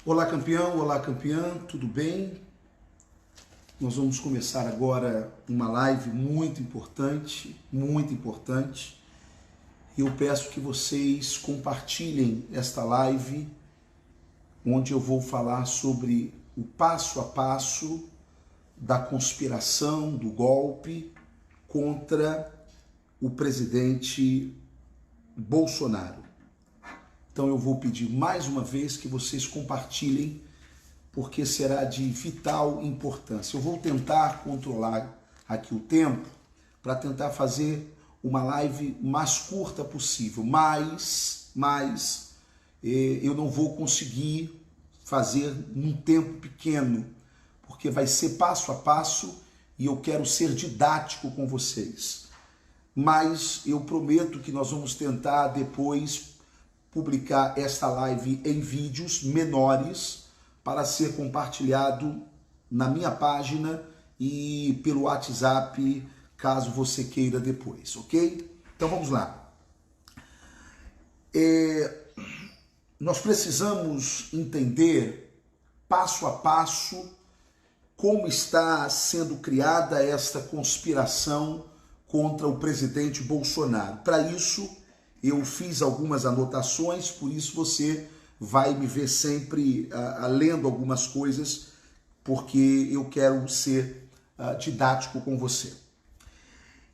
Olá campeã, tudo bem? Nós vamos começar agora uma live muito importante, muito importante. E eu peço que vocês compartilhem esta live, onde eu vou falar sobre o passo a passo da conspiração, do golpe contra o presidente Bolsonaro. Então eu vou pedir mais uma vez que vocês compartilhem, porque será de vital importância. Eu vou tentar controlar aqui o tempo para tentar fazer uma live mais curta possível, mas eu não vou conseguir fazer num tempo pequeno, porque vai ser passo a passo e eu quero ser didático com vocês. Mas eu prometo que nós vamos tentar depois publicar esta live em vídeos menores para ser compartilhado na minha página e pelo WhatsApp, caso você queira depois, ok? Então vamos lá. Nós precisamos entender passo a passo como está sendo criada esta conspiração contra o presidente Bolsonaro. Para isso, eu fiz algumas anotações, por isso você vai me ver sempre lendo algumas coisas, porque eu quero ser didático com você.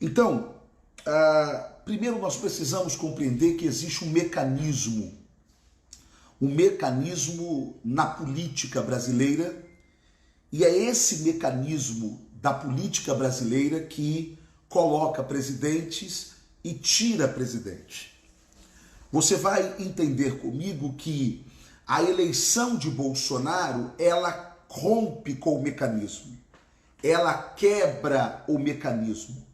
Então, primeiro nós precisamos compreender que existe um mecanismo na política brasileira, e é esse mecanismo da política brasileira que coloca presidentes e tira presidente. Você vai entender comigo que a eleição de Bolsonaro, ela rompe com o mecanismo, ela quebra o mecanismo.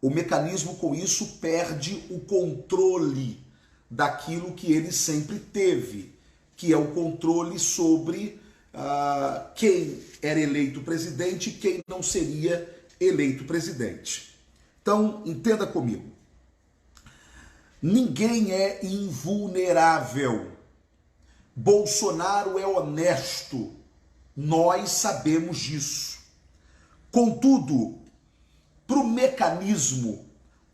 O mecanismo, com isso, perde o controle daquilo que ele sempre teve, que é o controle sobre quem era eleito presidente e quem não seria eleito presidente. Então, entenda comigo. Ninguém é invulnerável. Bolsonaro é honesto. Nós sabemos disso. Contudo, para o mecanismo,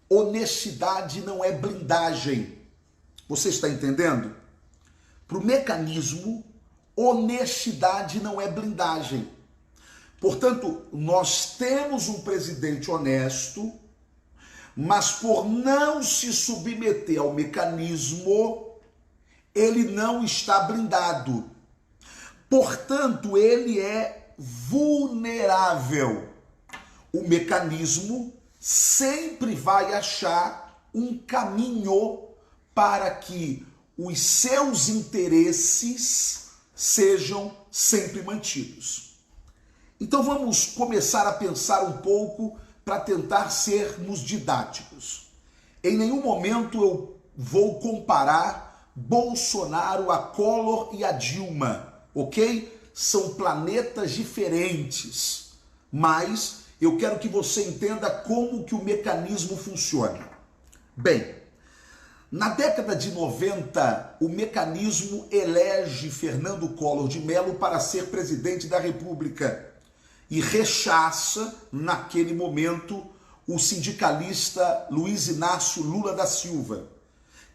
honestidade não é blindagem. Você está entendendo? Para o mecanismo, honestidade não é blindagem. Portanto, nós temos um presidente honesto, mas por não se submeter ao mecanismo, ele não está blindado. Portanto, ele é vulnerável. O mecanismo sempre vai achar um caminho para que os seus interesses sejam sempre mantidos. Então vamos começar a pensar um pouco para tentar sermos didáticos. Em nenhum momento eu vou comparar Bolsonaro a Collor e a Dilma, ok? São planetas diferentes, mas eu quero que você entenda como que o mecanismo funciona. Bem, na década de 90, o mecanismo elege Fernando Collor de Mello para ser presidente da República e rechaça, naquele momento, o sindicalista Luiz Inácio Lula da Silva,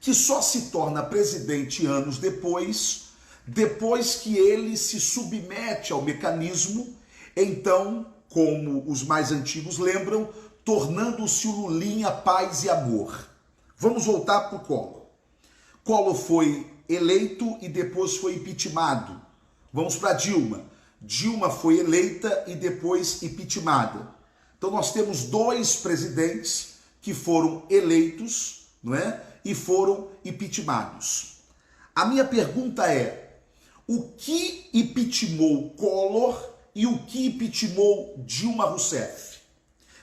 que só se torna presidente anos depois que ele se submete ao mecanismo, então, como os mais antigos lembram, tornando-se o Lulinha Paz e Amor. Vamos voltar para o Collor. Collor foi eleito e depois foi impeachmentado. Vamos para Dilma. Dilma foi eleita e depois impeachmentada. Então nós temos dois presidentes que foram eleitos, não é? E foram impeachmentados. A minha pergunta é: o que impeachmentou Collor e o que impeachmentou Dilma Rousseff?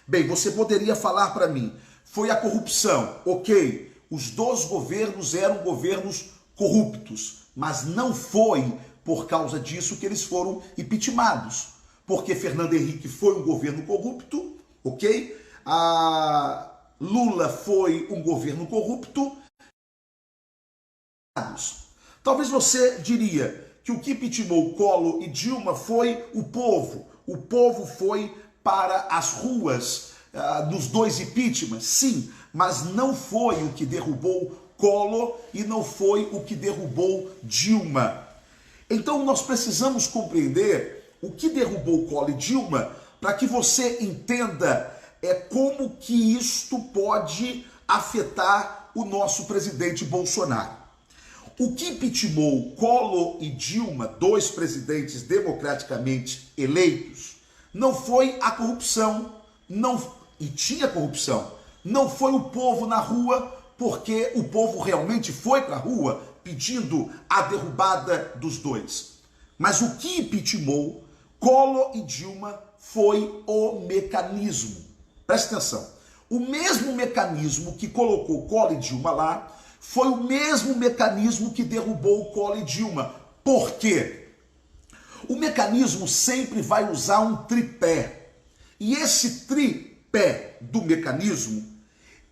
Bem, você poderia falar para mim, foi a corrupção, ok? Os dois governos eram governos corruptos, mas não foi por causa disso que eles foram impeachmentados, porque Fernando Henrique foi um governo corrupto, ok? A Lula foi um governo corrupto. Talvez você diria que o que pitimou Collor e Dilma foi o povo. O povo foi para as ruas nos dois impeachments, sim, mas não foi o que derrubou Collor e não foi o que derrubou Dilma. Então nós precisamos compreender o que derrubou Collor e Dilma para que você entenda como que isto pode afetar o nosso presidente Bolsonaro. O que impeachmentou Collor e Dilma, dois presidentes democraticamente eleitos, não foi a corrupção, e tinha corrupção, não foi o povo na rua, porque o povo realmente foi para a rua pedindo a derrubada dos dois. Mas o que impeachmentou Collor e Dilma foi o mecanismo. Presta atenção. O mesmo mecanismo que colocou Collor e Dilma lá foi o mesmo mecanismo que derrubou Collor e Dilma. Por quê? O mecanismo sempre vai usar um tripé. E esse tripé do mecanismo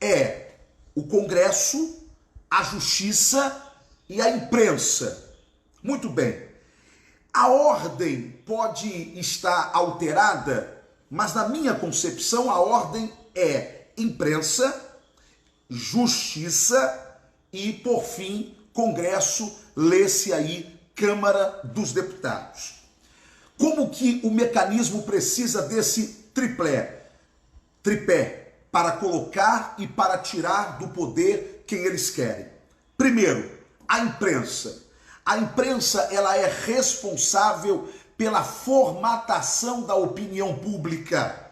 é o Congresso, a Justiça e a imprensa. Muito bem. A ordem pode estar alterada, mas na minha concepção a ordem é imprensa, Justiça e, por fim, Congresso, lê-se aí Câmara dos Deputados. Como que o mecanismo precisa desse tripé, para colocar e para tirar do poder quem eles querem? Primeiro, a imprensa. A imprensa, ela é responsável pela formatação da opinião pública.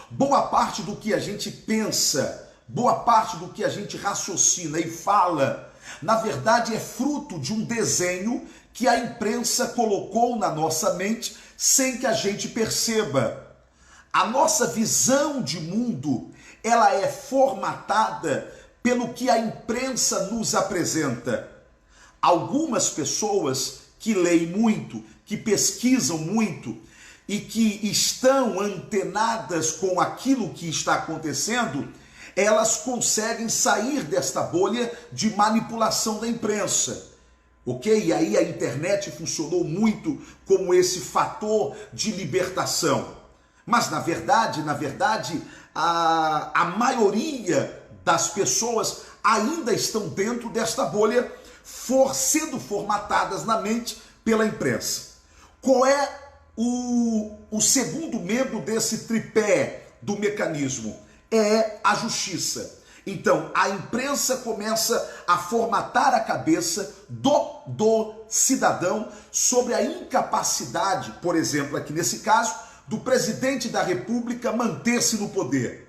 Boa parte do que a gente pensa, boa parte do que a gente raciocina e fala, na verdade é fruto de um desenho que a imprensa colocou na nossa mente sem que a gente perceba. A nossa visão de mundo, ela é formatada pelo que a imprensa nos apresenta. Algumas pessoas que leem muito, que pesquisam muito e que estão antenadas com aquilo que está acontecendo, elas conseguem sair desta bolha de manipulação da imprensa. Ok? E aí a internet funcionou muito como esse fator de libertação. Mas na verdade, a maioria das pessoas ainda estão dentro desta bolha, sendo formatadas na mente pela imprensa. Qual é o segundo membro desse tripé do mecanismo? É a justiça. Então, a imprensa começa a formatar a cabeça do cidadão sobre a incapacidade, por exemplo, aqui nesse caso, do presidente da República manter-se no poder.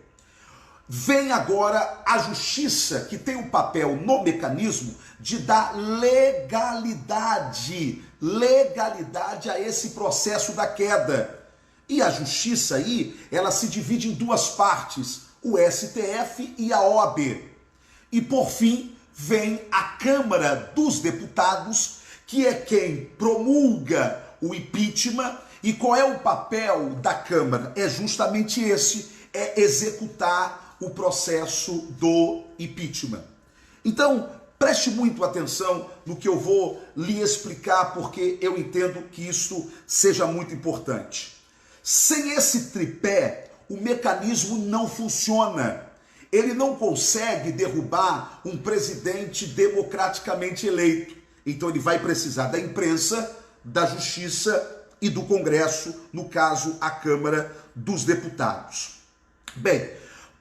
Vem agora a justiça, que tem o papel no mecanismo de dar legalidade a esse processo da queda. E a justiça aí, ela se divide em duas partes, o STF e a OAB. E por fim, vem a Câmara dos Deputados, que é quem promulga o impeachment. E qual é o papel da Câmara? É justamente esse, é executar o processo do impeachment. Então, preste muito atenção no que eu vou lhe explicar, porque eu entendo que isso seja muito importante. Sem esse tripé, o mecanismo não funciona. Ele não consegue derrubar um presidente democraticamente eleito. Então ele vai precisar da imprensa, da justiça e do Congresso, no caso, a Câmara dos Deputados. Bem,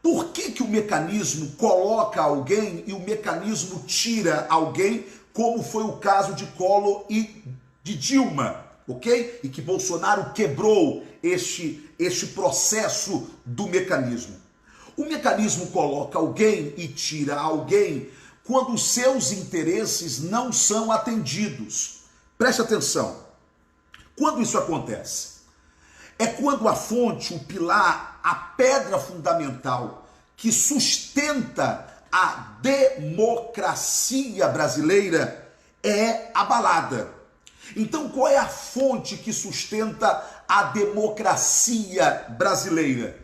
por que o mecanismo coloca alguém e o mecanismo tira alguém, como foi o caso de Collor e de Dilma, ok? E que Bolsonaro quebrou este processo do mecanismo. O mecanismo coloca alguém e tira alguém quando os seus interesses não são atendidos. Preste atenção. Quando isso acontece? É quando a fonte, o pilar, a pedra fundamental que sustenta a democracia brasileira é abalada. Então, qual é a fonte que sustenta a democracia brasileira?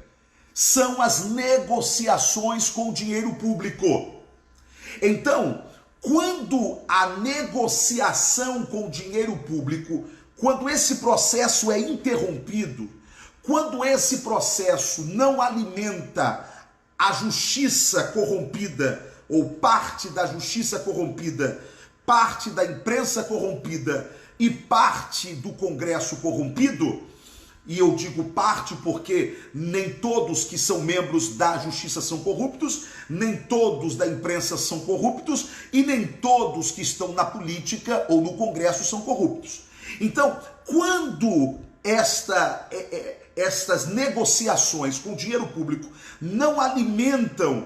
São as negociações com o dinheiro público. Então, Quando a negociação com o dinheiro público, quando esse processo é interrompido, quando esse processo não alimenta a justiça corrompida, ou parte da justiça corrompida, parte da imprensa corrompida e parte do Congresso corrompido, e eu digo parte porque nem todos que são membros da justiça são corruptos, nem todos da imprensa são corruptos e nem todos que estão na política ou no Congresso são corruptos. Então, quando estas negociações com dinheiro público não alimentam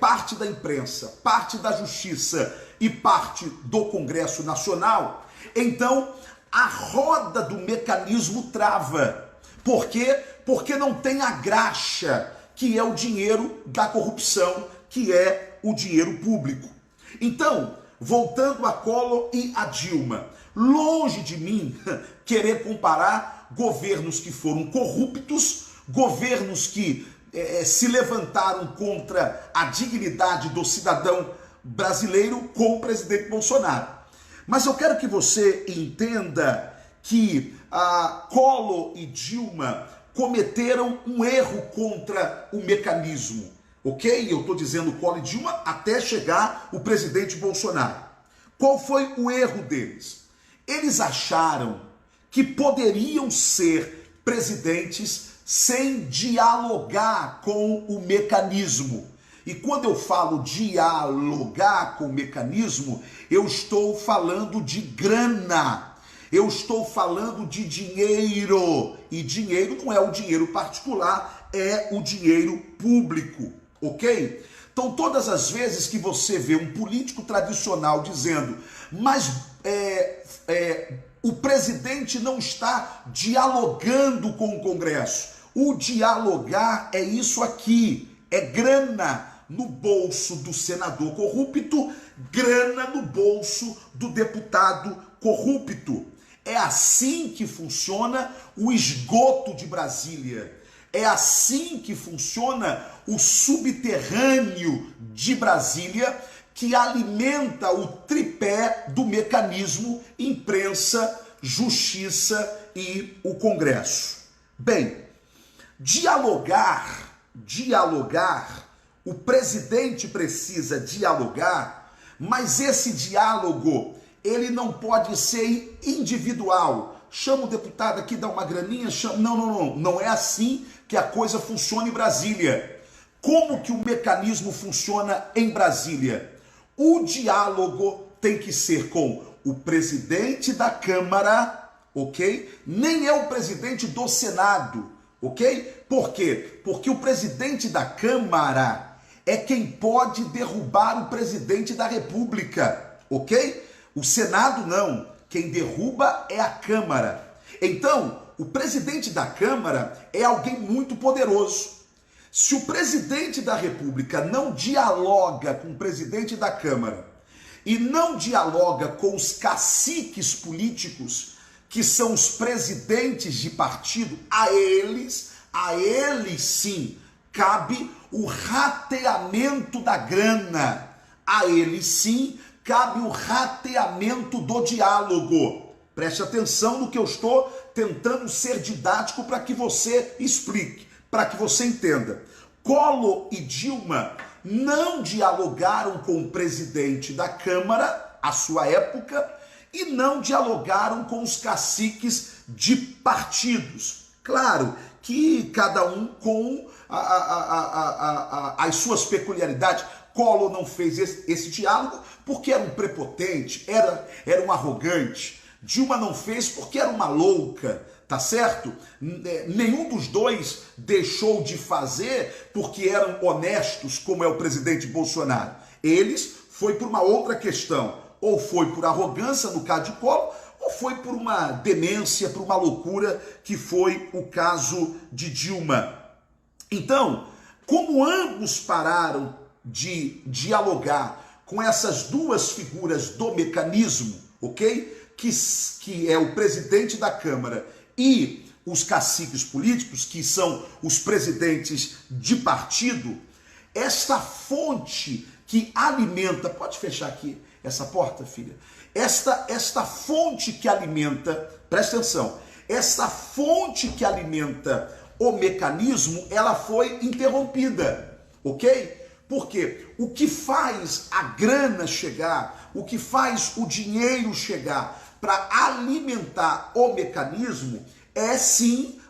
parte da imprensa, parte da justiça e parte do Congresso Nacional, então a roda do mecanismo trava. Por quê? Porque não tem a graxa, que é o dinheiro da corrupção, que é o dinheiro público. Então, voltando a Collor e a Dilma, longe de mim querer comparar governos que foram corruptos, governos que se levantaram contra a dignidade do cidadão brasileiro com o presidente Bolsonaro. Mas eu quero que você entenda que Collor e Dilma cometeram um erro contra o mecanismo, ok? Eu estou dizendo Collor e Dilma até chegar o presidente Bolsonaro. Qual foi o erro deles? Eles acharam que poderiam ser presidentes sem dialogar com o mecanismo. E quando eu falo dialogar com o mecanismo, eu estou falando de grana. Eu estou falando de dinheiro, e dinheiro não é o dinheiro particular, é o dinheiro público, ok? Então, todas as vezes que você vê um político tradicional dizendo, mas o presidente não está dialogando com o Congresso. O dialogar é isso aqui, é grana no bolso do senador corrupto, grana no bolso do deputado corrupto. É assim que funciona o esgoto de Brasília. É assim que funciona o subterrâneo de Brasília, que alimenta o tripé do mecanismo imprensa, justiça e o Congresso. Bem, dialogar, o presidente precisa dialogar, mas esse diálogo ele não pode ser individual. Chama o deputado aqui, dá uma graninha, chama... Não é assim que a coisa funciona em Brasília. Como que o mecanismo funciona em Brasília? O diálogo tem que ser com o presidente da Câmara, ok? Nem é o presidente do Senado, ok? Por quê? Porque o presidente da Câmara é quem pode derrubar o presidente da República, ok? O Senado não, quem derruba é a Câmara. Então, o presidente da Câmara é alguém muito poderoso. Se o presidente da República não dialoga com o presidente da Câmara e não dialoga com os caciques políticos, que são os presidentes de partido, a eles sim, cabe o rateamento da grana. A eles sim, cabe o rateamento do diálogo. Preste atenção no que eu estou tentando ser didático para que você explique, para que você entenda. Collor e Dilma não dialogaram com o presidente da Câmara, à sua época, e não dialogaram com os caciques de partidos. Claro que cada um com as suas peculiaridades. Collor não fez esse diálogo porque era um prepotente, era um arrogante. Dilma não fez porque era uma louca, tá certo? Nenhum dos dois deixou de fazer porque eram honestos, como é o presidente Bolsonaro. Eles foi por uma outra questão, ou foi por arrogância, no caso de Collor, ou foi por uma demência, por uma loucura, que foi o caso de Dilma. Então, como ambos pararam de dialogar com essas duas figuras do mecanismo, ok? Que é o presidente da Câmara e os caciques políticos, que são os presidentes de partido, esta fonte que alimenta, pode fechar aqui, essa porta, filha. Esta fonte que alimenta, presta atenção, esta fonte que alimenta o mecanismo, ela foi interrompida, ok? Porque o que faz a grana chegar, o que faz o dinheiro chegar para alimentar o mecanismo é sim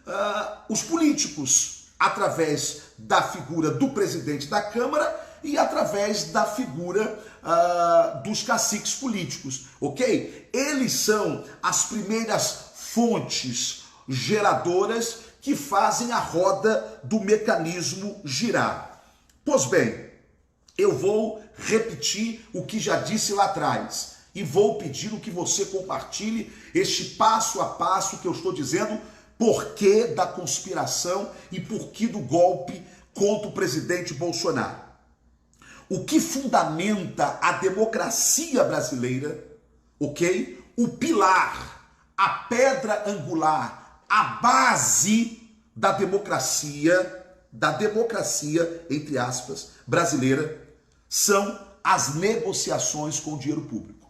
os políticos, através da figura do presidente da Câmara e através da figura dos caciques políticos, ok? Eles são as primeiras fontes geradoras que fazem a roda do mecanismo girar. Pois bem, eu vou repetir o que já disse lá atrás e vou pedir que você compartilhe este passo a passo que eu estou dizendo, porquê da conspiração e porquê do golpe contra o presidente Bolsonaro. O que fundamenta a democracia brasileira, ok? O pilar, a pedra angular, a base da democracia, entre aspas, brasileira, são as negociações com o dinheiro público.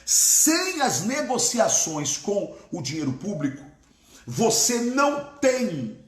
Sem as negociações com o dinheiro público, você não tem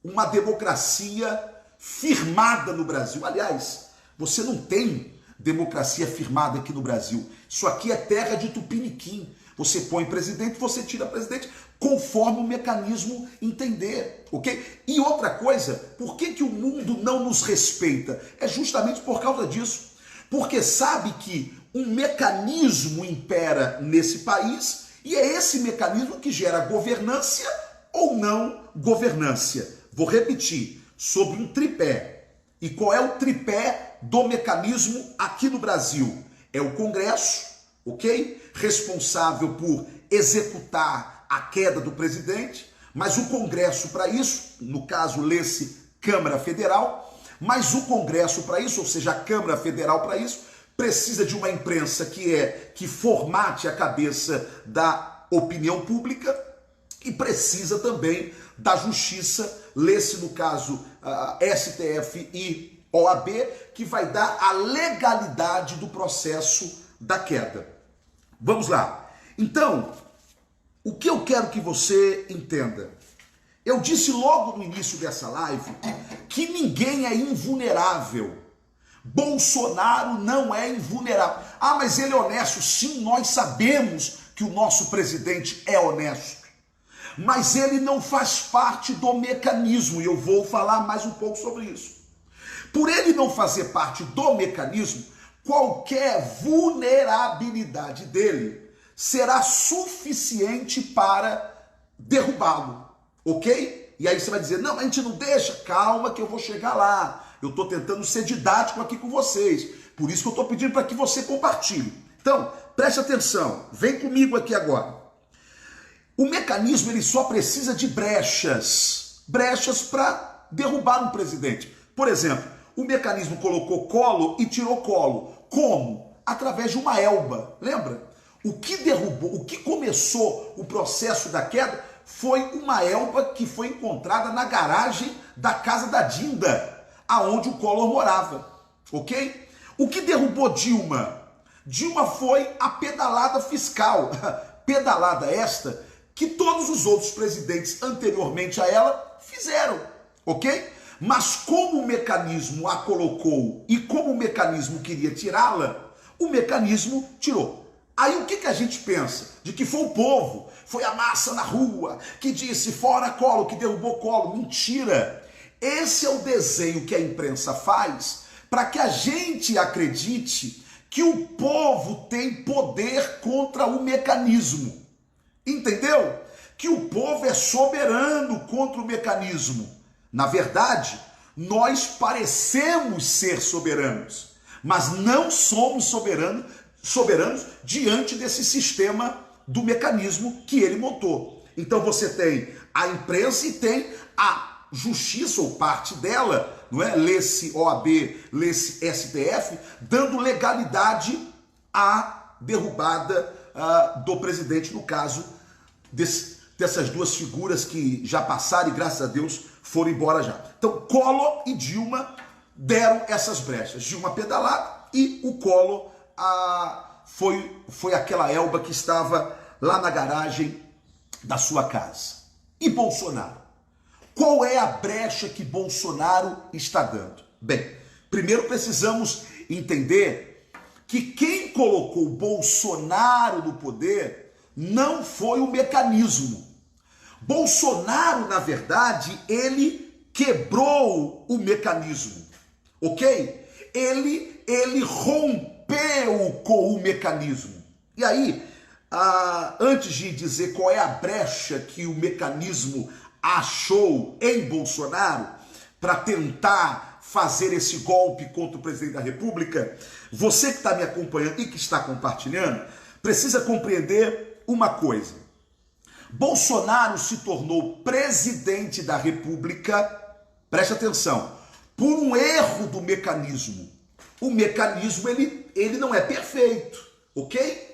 uma democracia firmada no Brasil. Aliás, você não tem democracia firmada aqui no Brasil. Isso aqui é terra de tupiniquim. Você põe presidente, você tira presidente, conforme o mecanismo entender, ok? E outra coisa, por que o mundo não nos respeita? É justamente por causa disso. Porque sabe que um mecanismo impera nesse país e é esse mecanismo que gera governância ou não governância. Vou repetir, sobre um tripé. E qual é o tripé do mecanismo aqui no Brasil? É o Congresso, ok? Responsável por executar a queda do presidente, mas o Congresso para isso, no caso lê-se Câmara Federal, mas o Congresso para isso, ou seja, a Câmara Federal para isso, precisa de uma imprensa que formate a cabeça da opinião pública e precisa também da justiça, lê-se no caso STF e OAB, que vai dar a legalidade do processo da queda. Vamos lá. Então, o que eu quero que você entenda? Eu disse logo no início dessa live que ninguém é invulnerável. Bolsonaro não é invulnerável. Ah, mas ele é honesto. Sim, nós sabemos que o nosso presidente é honesto. Mas ele não faz parte do mecanismo, e eu vou falar mais um pouco sobre isso. Por ele não fazer parte do mecanismo, qualquer vulnerabilidade dele será suficiente para derrubá-lo, ok? E aí você vai dizer, não, a gente não deixa, calma que eu vou chegar lá. Eu estou tentando ser didático aqui com vocês, por isso que eu estou pedindo para que você compartilhe. Então, preste atenção, vem comigo aqui agora. O mecanismo ele só precisa de brechas para derrubar um presidente. Por exemplo, o mecanismo colocou Collor e tirou Collor. Como? Através de uma elba. Lembra? O que derrubou, o que começou o processo da queda foi uma elba que foi encontrada na garagem da casa da Dinda, aonde o Collor morava. Ok? O que derrubou Dilma? Dilma foi a pedalada fiscal. Pedalada esta que todos os outros presidentes anteriormente a ela fizeram, ok? Mas como o mecanismo a colocou e como o mecanismo queria tirá-la, o mecanismo tirou. Aí o que a gente pensa? De que foi o povo, foi a massa na rua, que disse fora Collor, que derrubou Collor. Mentira! Esse é o desenho que a imprensa faz para que a gente acredite que o povo tem poder contra o mecanismo. Entendeu? Que o povo é soberano contra o mecanismo. Na verdade, nós parecemos ser soberanos, mas não somos soberanos diante desse sistema do mecanismo que ele montou. Então você tem a imprensa e tem a justiça, ou parte dela, não é? Lê-se OAB, lê-se STF, dando legalidade à derrubada do presidente, no caso dessas duas figuras que já passaram e, graças a Deus, foram embora já. Então, Collor e Dilma deram essas brechas. Dilma pedalada e o Collor foi aquela Elba que estava lá na garagem da sua casa. E Bolsonaro? Qual é a brecha que Bolsonaro está dando? Bem, primeiro precisamos entender que quem colocou Bolsonaro no poder não foi o mecanismo. Bolsonaro, na verdade, ele quebrou o mecanismo, ok? Ele rompeu com o mecanismo. E aí, antes de dizer qual é a brecha que o mecanismo achou em Bolsonaro para tentar fazer esse golpe contra o presidente da República, você que está me acompanhando e que está compartilhando, precisa compreender uma coisa. Bolsonaro se tornou presidente da República, preste atenção, por um erro do mecanismo. O mecanismo, ele não é perfeito, ok?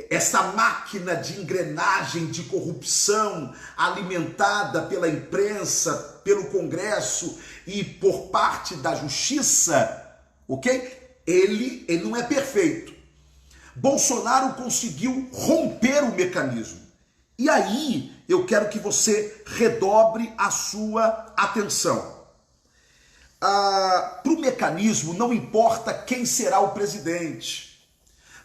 Essa máquina de engrenagem de corrupção alimentada pela imprensa, pelo Congresso e por parte da Justiça, ok? Ele não é perfeito. Bolsonaro conseguiu romper o mecanismo. E aí eu quero que você redobre a sua atenção. Para o mecanismo não importa quem será o presidente,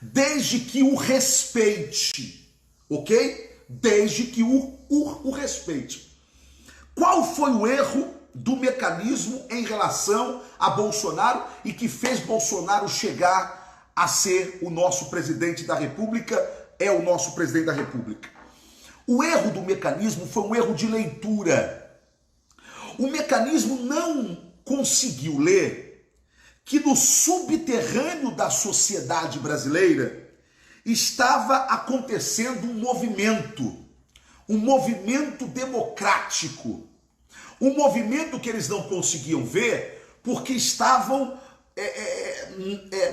desde que o respeite, ok? Desde que o respeite. Qual foi o erro do mecanismo em relação a Bolsonaro e que fez Bolsonaro chegar a ser o nosso presidente da República, é o nosso presidente da República? O erro do mecanismo foi um erro de leitura. O mecanismo não conseguiu ler que no subterrâneo da sociedade brasileira estava acontecendo um movimento democrático, um movimento que eles não conseguiam ver porque estavam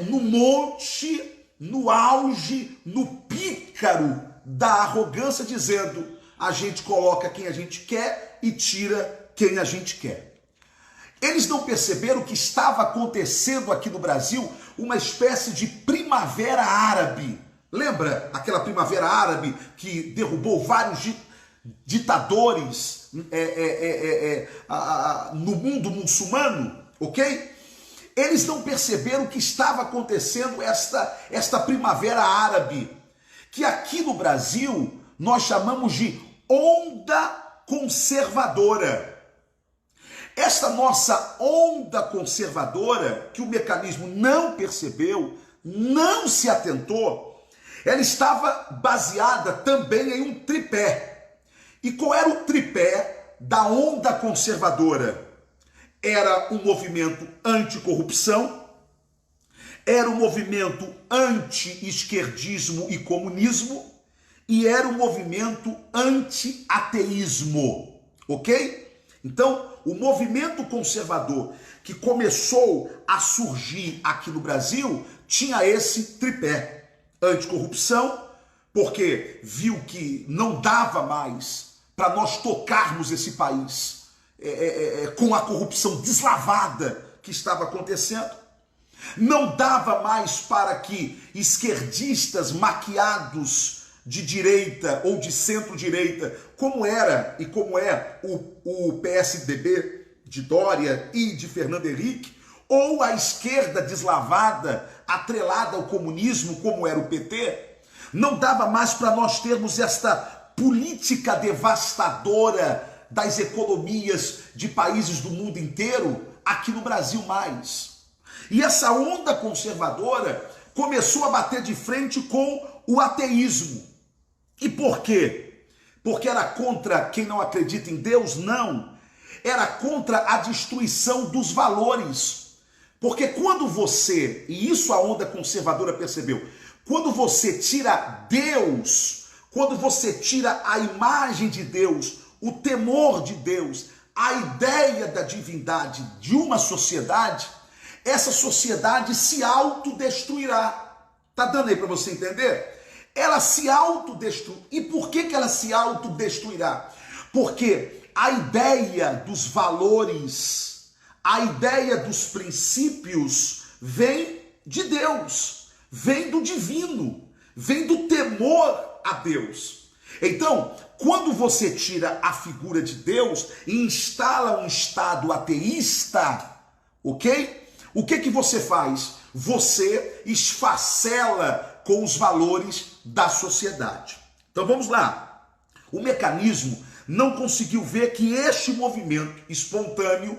no monte, no auge, no pícaro da arrogância, dizendo: a gente coloca quem a gente quer e tira quem a gente quer. Eles não perceberam que estava acontecendo aqui no Brasil uma espécie de primavera árabe. Lembra aquela primavera árabe que derrubou vários ditadores no mundo muçulmano, ok? Eles não perceberam que estava acontecendo esta primavera árabe, que aqui no Brasil nós chamamos de onda conservadora. Esta nossa onda conservadora, que o mecanismo não percebeu, não se atentou, ela estava baseada também em um tripé. E qual era o tripé da onda conservadora? Era um movimento anticorrupção, era um movimento anti-esquerdismo e comunismo, e era um movimento anti-ateísmo, ok? Então, o movimento conservador que começou a surgir aqui no Brasil tinha esse tripé: anticorrupção, porque viu que não dava mais para nós tocarmos esse país com a corrupção deslavada que estava acontecendo. Não dava mais para que esquerdistas maquiados de direita ou de centro-direita, como era e como é o PSDB de Dória e de Fernando Henrique, ou a esquerda deslavada, atrelada ao comunismo, como era o PT, não dava mais para nós termos esta política devastadora das economias de países do mundo inteiro aqui no Brasil mais. E essa onda conservadora começou a bater de frente com o ateísmo. E por quê? Porque era contra quem não acredita em Deus? Não. Era contra a destruição dos valores. Porque quando você, e isso a onda conservadora percebeu, quando você tira Deus, quando você tira a imagem de Deus, o temor de Deus, a ideia da divindade de uma sociedade, essa sociedade se autodestruirá. Tá dando aí para você entender? Ela se autodestrói. E por que ela se autodestruirá? Porque a ideia dos valores, a ideia dos princípios vem de Deus, vem do divino, vem do temor a Deus. Então, quando você tira a figura de Deus e instala um estado ateísta, ok? O que você faz? Você esfacela com os valores da sociedade. Então vamos lá. O mecanismo não conseguiu ver que este movimento espontâneo,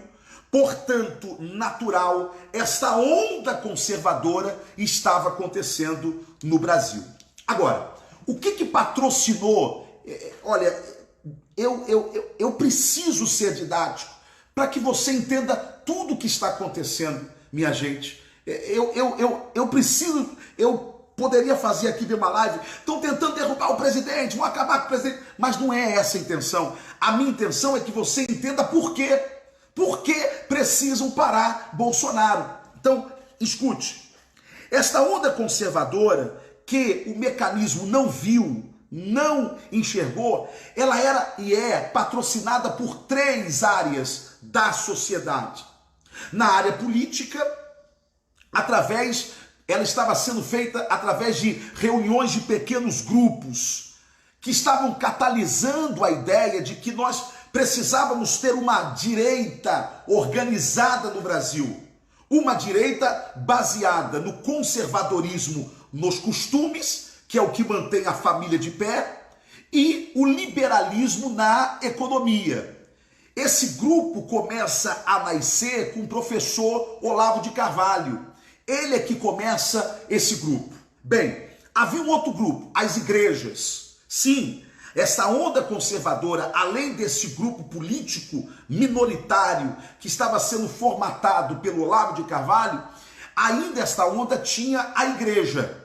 portanto natural, esta onda conservadora estava acontecendo no Brasil. Agora, o que patrocinou? Olha, eu preciso ser didático para que você entenda tudo o que está acontecendo, minha gente. Eu preciso, eu poderia fazer aqui ver uma live, estão tentando derrubar o presidente, vão acabar com o presidente, mas não é essa a intenção. A minha intenção é que você entenda por quê. Por que precisam parar Bolsonaro? Então, escute. Esta onda conservadora que o mecanismo não viu, não enxergou, ela era e é patrocinada por 3 áreas da sociedade. Na área política, ela estava sendo feita através de reuniões de pequenos grupos que estavam catalisando a ideia de que nós precisávamos ter uma direita organizada no Brasil, uma direita baseada no conservadorismo nos costumes, que é o que mantém a família de pé, e o liberalismo na economia. Esse grupo começa a nascer com o professor Olavo de Carvalho. Ele é que começa esse grupo. Bem, havia um outro grupo, as igrejas. Sim, essa onda conservadora, além desse grupo político minoritário que estava sendo formatado pelo Olavo de Carvalho, ainda esta onda tinha a igreja.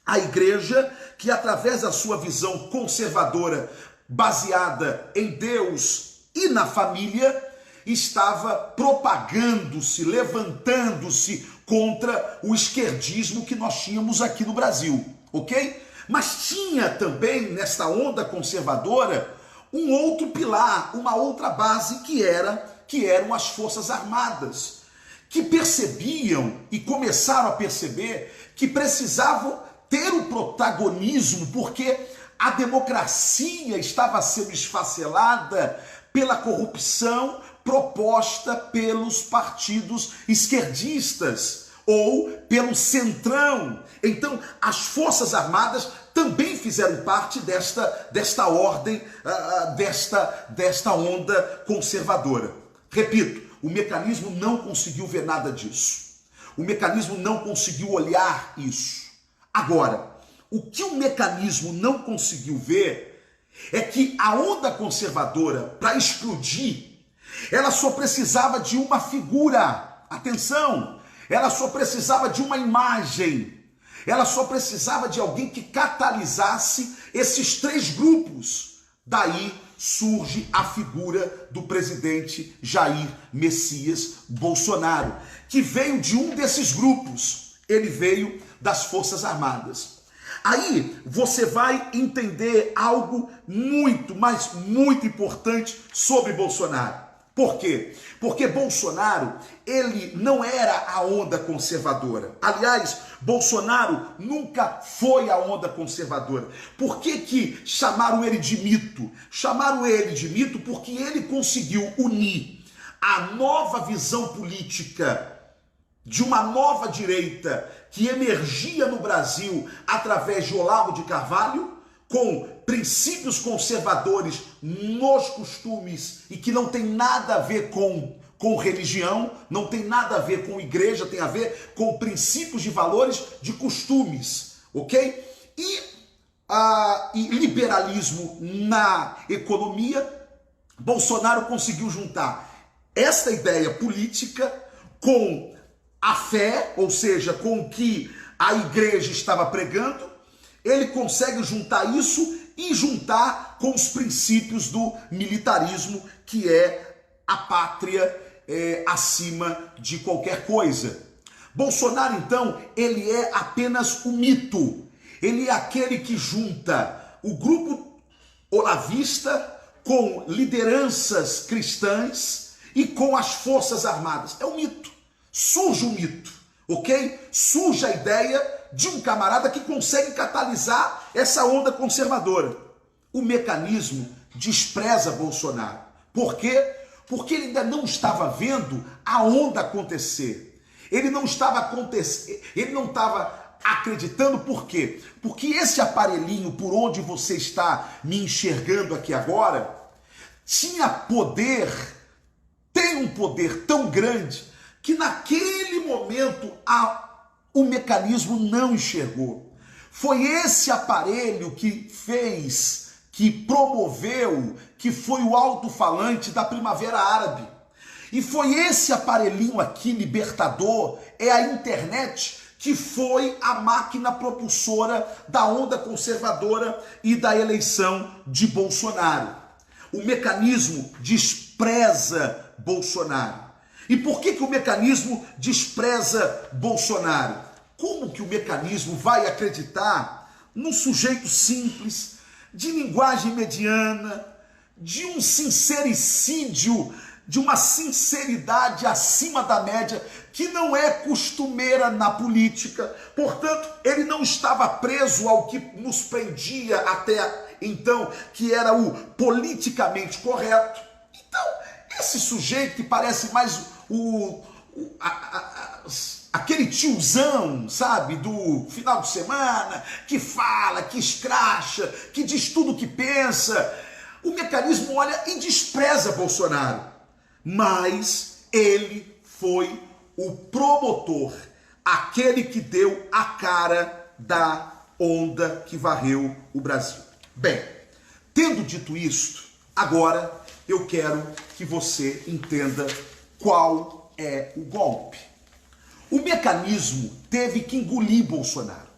A igreja que, através da sua visão conservadora, baseada em Deus e na família, estava propagando-se, levantando-se contra o esquerdismo que nós tínhamos aqui no Brasil, ok? Mas tinha também, nesta onda conservadora, um outro pilar, uma outra base que eram as Forças Armadas, que percebiam e começaram a perceber que precisavam ter o protagonismo, porque a democracia estava sendo esfacelada pela corrupção proposta pelos partidos esquerdistas ou pelo centrão. Então, as Forças Armadas também fizeram parte desta ordem, desta onda conservadora. Repito, o mecanismo não conseguiu ver nada disso. O mecanismo não conseguiu olhar isso. Agora, o que o mecanismo não conseguiu ver é que a onda conservadora, para explodir, ela só precisava de uma figura. Atenção! Ela só precisava de uma imagem. Ela só precisava de alguém que catalisasse esses 3 grupos. Daí surge a figura do presidente Jair Messias Bolsonaro, que veio de um desses grupos. Ele veio das Forças Armadas. Aí você vai entender algo muito, mas muito importante sobre Bolsonaro. Por quê? Porque Bolsonaro, ele não era a onda conservadora. Aliás, Bolsonaro nunca foi a onda conservadora. Por que chamaram ele de mito? Chamaram ele de mito porque ele conseguiu unir a nova visão política de uma nova direita que emergia no Brasil através de Olavo de Carvalho, com princípios conservadores nos costumes e que não tem nada a ver com religião, não tem nada a ver com igreja, tem a ver com princípios de valores, de costumes, ok? E liberalismo na economia. Bolsonaro conseguiu juntar esta ideia política com a fé, ou seja, com o que a igreja estava pregando. Ele consegue juntar isso e juntar com os princípios do militarismo, que é a pátria acima de qualquer coisa. Bolsonaro, então, ele é apenas um mito. Ele é aquele que junta o grupo olavista com lideranças cristãs e com as Forças Armadas. É um mito. Surge um mito, ok? Surge a ideia de um camarada que consegue catalisar essa onda conservadora. O mecanismo despreza Bolsonaro. Por quê? Porque ele ainda não estava vendo a onda acontecer. Ele não estava acreditando. Por quê? Porque esse aparelhinho por onde você está me enxergando aqui agora tinha poder, tem um poder tão grande que naquele momento o mecanismo não enxergou. Foi esse aparelho que fez, que promoveu, que foi o alto-falante da Primavera Árabe. E foi esse aparelhinho aqui, libertador, é a internet, que foi a máquina propulsora da onda conservadora e da eleição de Bolsonaro. O mecanismo despreza Bolsonaro. E por que o mecanismo despreza Bolsonaro? Como que o mecanismo vai acreditar num sujeito simples, de linguagem mediana, de um sincericídio, de uma sinceridade acima da média, que não é costumeira na política? Portanto, ele não estava preso ao que nos prendia até então, que era o politicamente correto. Então, esse sujeito que parece mais aquele tiozão, sabe, do final de semana, que fala, que escracha, que diz tudo o que pensa, o mecanismo olha e despreza Bolsonaro. Mas ele foi o promotor, aquele que deu a cara da onda que varreu o Brasil. Bem, tendo dito isto, agora eu quero que você entenda qual é o golpe. O mecanismo teve que engolir Bolsonaro,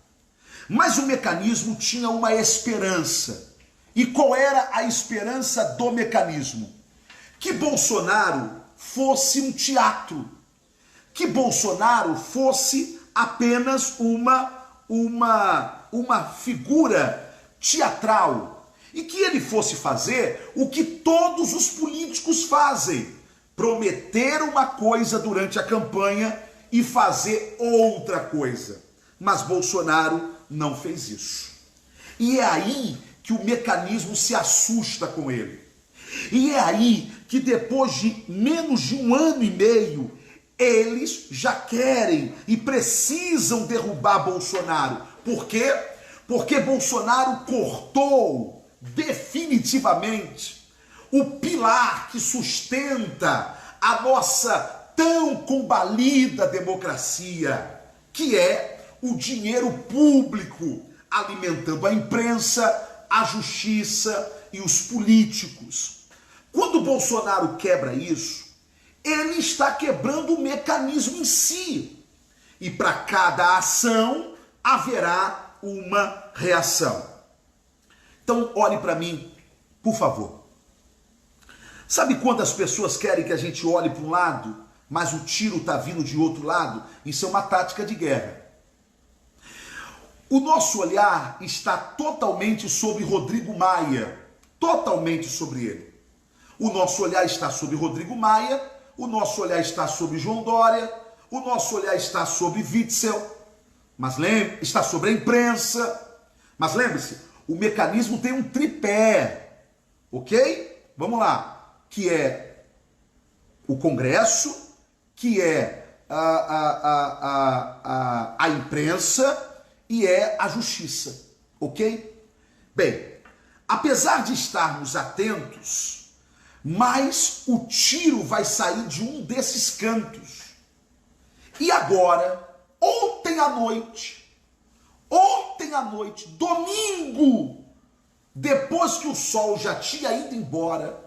mas o mecanismo tinha uma esperança. E qual era a esperança do mecanismo? Que Bolsonaro fosse um teatro, que Bolsonaro fosse apenas uma figura teatral, e que ele fosse fazer o que todos os políticos fazem: prometer uma coisa durante a campanha e fazer outra coisa. Mas Bolsonaro não fez isso. E é aí que o mecanismo se assusta com ele. E é aí que depois de menos de 1 ano e meio, eles já querem e precisam derrubar Bolsonaro. Por quê? Porque Bolsonaro cortou definitivamente o pilar que sustenta a nossa tão combalida democracia, que é o dinheiro público, alimentando a imprensa, a justiça e os políticos. Quando Bolsonaro quebra isso, ele está quebrando o mecanismo em si. E para cada ação haverá uma reação. Então, olhe para mim, por favor. Sabe quando as pessoas querem que a gente olhe para um lado, mas o tiro está vindo de outro lado? Isso é uma tática de guerra. O nosso olhar está totalmente sobre Rodrigo Maia, totalmente sobre ele. O nosso olhar está sobre Rodrigo Maia, o nosso olhar está sobre João Dória, o nosso olhar está sobre Witzel, mas está sobre a imprensa. Mas lembre-se, o mecanismo tem um tripé, ok? Vamos lá, que é o Congresso, que é a imprensa e é a justiça, ok? Bem, apesar de estarmos atentos, mas o tiro vai sair de um desses cantos. E agora, ontem à noite, domingo, depois que o sol já tinha ido embora,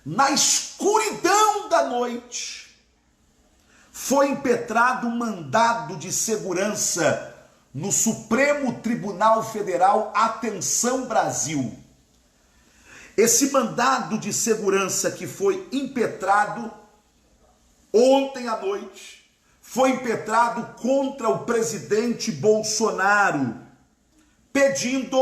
na escuridão da noite, foi impetrado um mandado de segurança no Supremo Tribunal Federal. Atenção, Brasil! Esse mandado de segurança que foi impetrado ontem à noite foi impetrado contra o presidente Bolsonaro, pedindo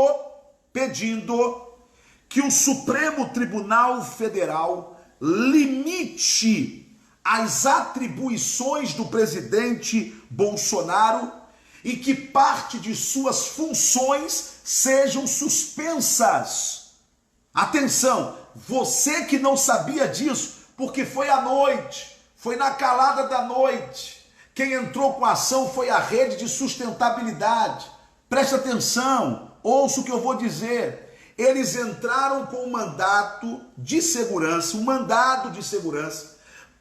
que o Supremo Tribunal Federal limite as atribuições do presidente Bolsonaro e que parte de suas funções sejam suspensas. Atenção, você que não sabia disso, porque foi à noite, foi na calada da noite, quem entrou com a ação foi a rede de sustentabilidade. Preste atenção, ouça o que eu vou dizer. Eles entraram com um mandado de segurança,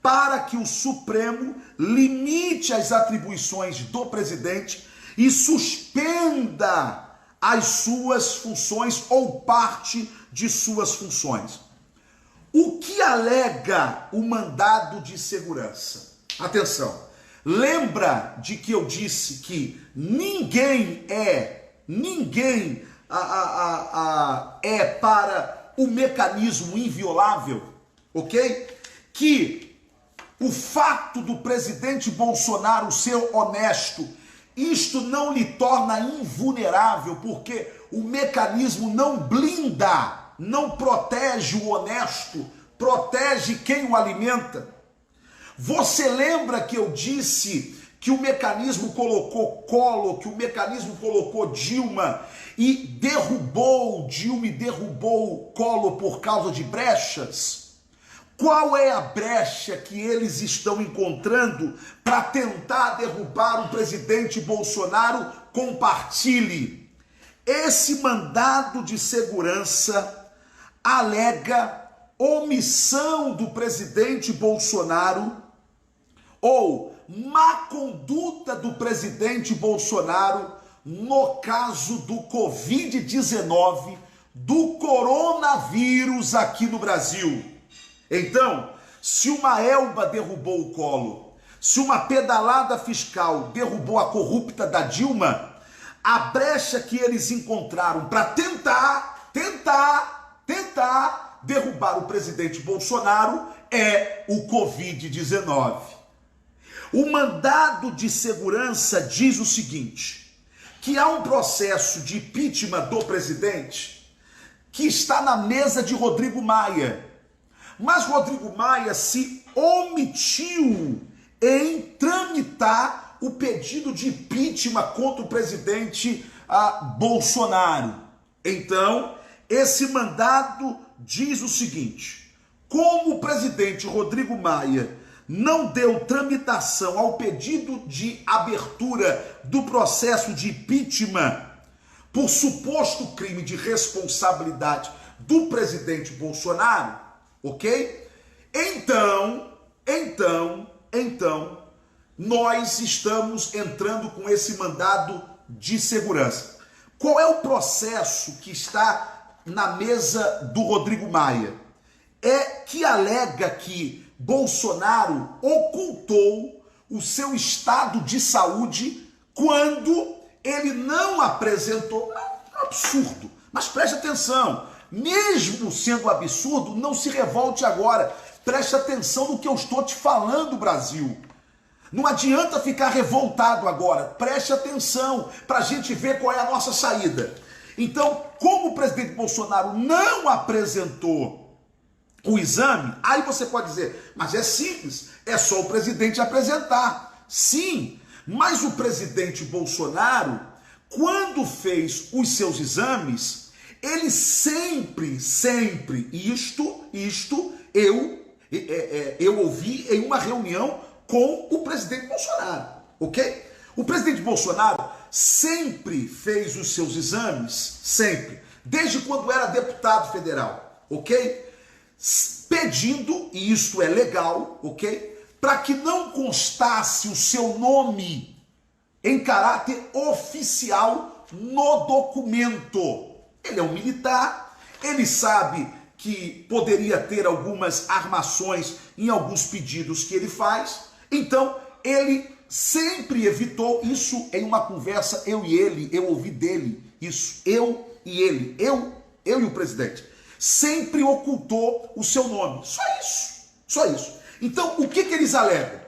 para que o Supremo limite as atribuições do presidente e suspenda as suas funções ou parte de suas funções. O que alega o mandado de segurança? Atenção, lembra de que eu disse que ninguém é para o mecanismo inviolável, ok? Que o fato do presidente Bolsonaro ser honesto, isto não lhe torna invulnerável, porque o mecanismo não blinda, não protege o honesto, protege quem o alimenta. Você lembra que eu disse que o mecanismo colocou Collor, que o mecanismo colocou Dilma e derrubou Collor por causa de brechas? Qual é a brecha que eles estão encontrando para tentar derrubar o presidente Bolsonaro? Compartilhe. Esse mandado de segurança alega omissão do presidente Bolsonaro ou má conduta do presidente Bolsonaro no caso do Covid-19, do coronavírus aqui no Brasil. Então, se uma Elba derrubou o Collor, se uma pedalada fiscal derrubou a corrupta da Dilma, a brecha que eles encontraram para tentar derrubar o presidente Bolsonaro é o Covid-19. O mandado de segurança diz o seguinte, que há um processo de impeachment do presidente que está na mesa de Rodrigo Maia, mas Rodrigo Maia se omitiu em tramitar o pedido de impeachment contra o presidente Bolsonaro. Então, esse mandado diz o seguinte, como o presidente Rodrigo Maia não deu tramitação ao pedido de abertura do processo de impeachment por suposto crime de responsabilidade do presidente Bolsonaro, ok? Então, nós estamos entrando com esse mandado de segurança. Qual é o processo que está na mesa do Rodrigo Maia? É que alega que Bolsonaro ocultou o seu estado de saúde quando ele não apresentou. Absurdo, mas preste atenção, mesmo sendo absurdo, não se revolte agora, preste atenção no que eu estou te falando, Brasil. Não adianta ficar revoltado agora, preste atenção para a gente ver qual é a nossa saída. Então, como o presidente Bolsonaro não apresentou o exame, aí você pode dizer, mas é simples, é só o presidente apresentar. Sim, mas o presidente Bolsonaro, quando fez os seus exames, ele sempre, eu ouvi em uma reunião com o presidente Bolsonaro, ok? O presidente Bolsonaro sempre fez os seus exames, sempre, desde quando era deputado federal, ok? Pedindo, e isto é legal, ok? Para que não constasse o seu nome em caráter oficial no documento. Ele é um militar, ele sabe que poderia ter algumas armações em alguns pedidos que ele faz, então ele sempre evitou isso em uma conversa, eu e ele, eu ouvi dele isso, eu e ele, eu e o presidente. Sempre ocultou o seu nome. Só isso. Então, o que eles alegam?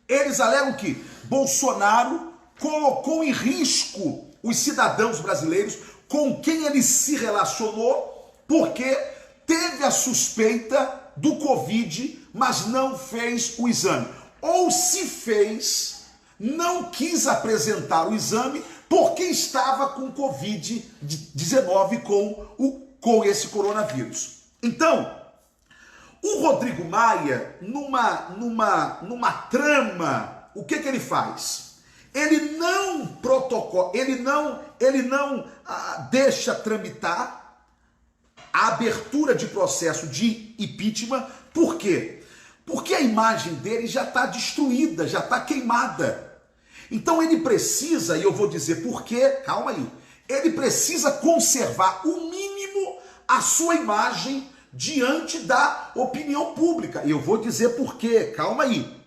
Eles alegam que Bolsonaro colocou em risco os cidadãos brasileiros com quem ele se relacionou, porque teve a suspeita do Covid, mas não fez o exame. Ou se fez, não quis apresentar o exame porque estava com Covid-19, com esse coronavírus. Então, o Rodrigo Maia, numa trama, o que ele faz? Ele não deixa tramitar a abertura de processo de impeachment. Por quê? Porque a imagem dele já está destruída, já está queimada. Então ele precisa, e eu vou dizer por quê, calma aí, ele precisa conservar o mínimo a sua imagem diante da opinião pública. E eu vou dizer por quê, calma aí.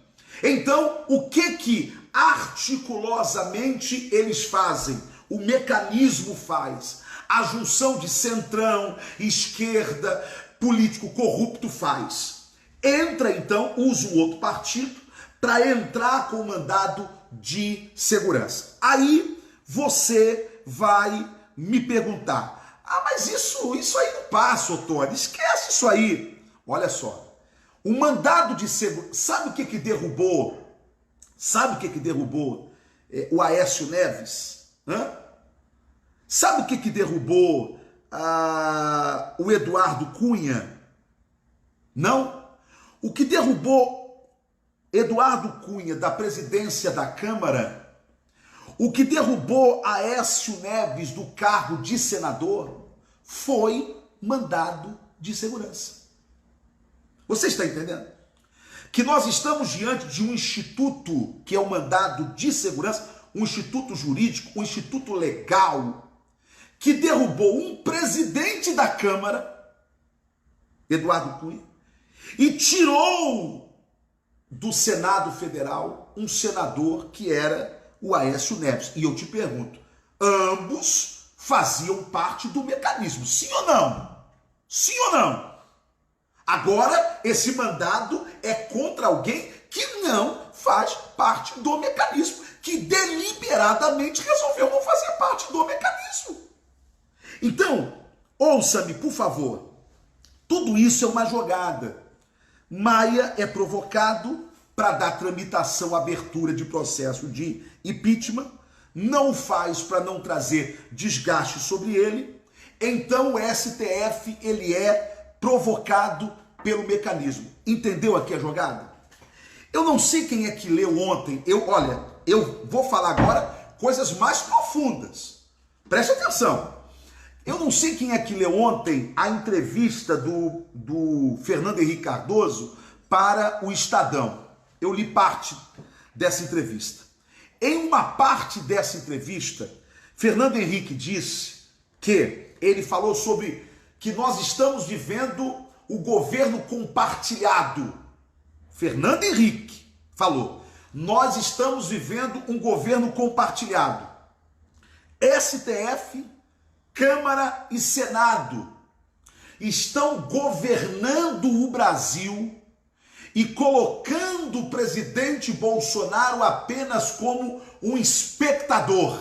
Então, o que articulosamente eles fazem? O mecanismo faz. A junção de centrão, esquerda, político corrupto faz. Entra então, usa o outro partido para entrar com o mandado de segurança. Aí você vai me perguntar: mas isso aí não passa, Ottoni, esquece isso aí. Olha só, o mandado de segurança, sabe o que derrubou? Sabe o que derrubou o Aécio Neves? Sabe o que derrubou o Eduardo Cunha? Não? O que derrubou Eduardo Cunha da presidência da Câmara, o que derrubou Aécio Neves do cargo de senador, foi mandado de segurança. Você está entendendo? Que nós estamos diante de um instituto que é o mandado de segurança, um instituto jurídico, um instituto legal, que derrubou um presidente da Câmara, Eduardo Cunha, e tirou do Senado Federal um senador que era o Aécio Neves. E eu te pergunto, ambos faziam parte do mecanismo, sim ou não? Sim ou não? Agora, esse mandado é contra alguém que não faz parte do mecanismo, que deliberadamente resolveu não fazer parte do mecanismo. Então, ouça-me, por favor, tudo isso é uma jogada. Maia é provocado para dar tramitação, abertura de processo de impeachment, não faz para não trazer desgaste sobre ele, então o STF ele é provocado pelo mecanismo. Entendeu aqui a jogada? Eu não sei quem é que leu ontem, eu vou falar agora coisas mais profundas, preste atenção. Eu não sei quem é que leu ontem a entrevista do Fernando Henrique Cardoso para o Estadão. Eu li parte dessa entrevista. Em uma parte dessa entrevista, Fernando Henrique disse que ele falou sobre que nós estamos vivendo o governo compartilhado. Fernando Henrique falou: nós estamos vivendo um governo compartilhado. STF, Câmara e Senado estão governando o Brasil e colocando o presidente Bolsonaro apenas como um espectador.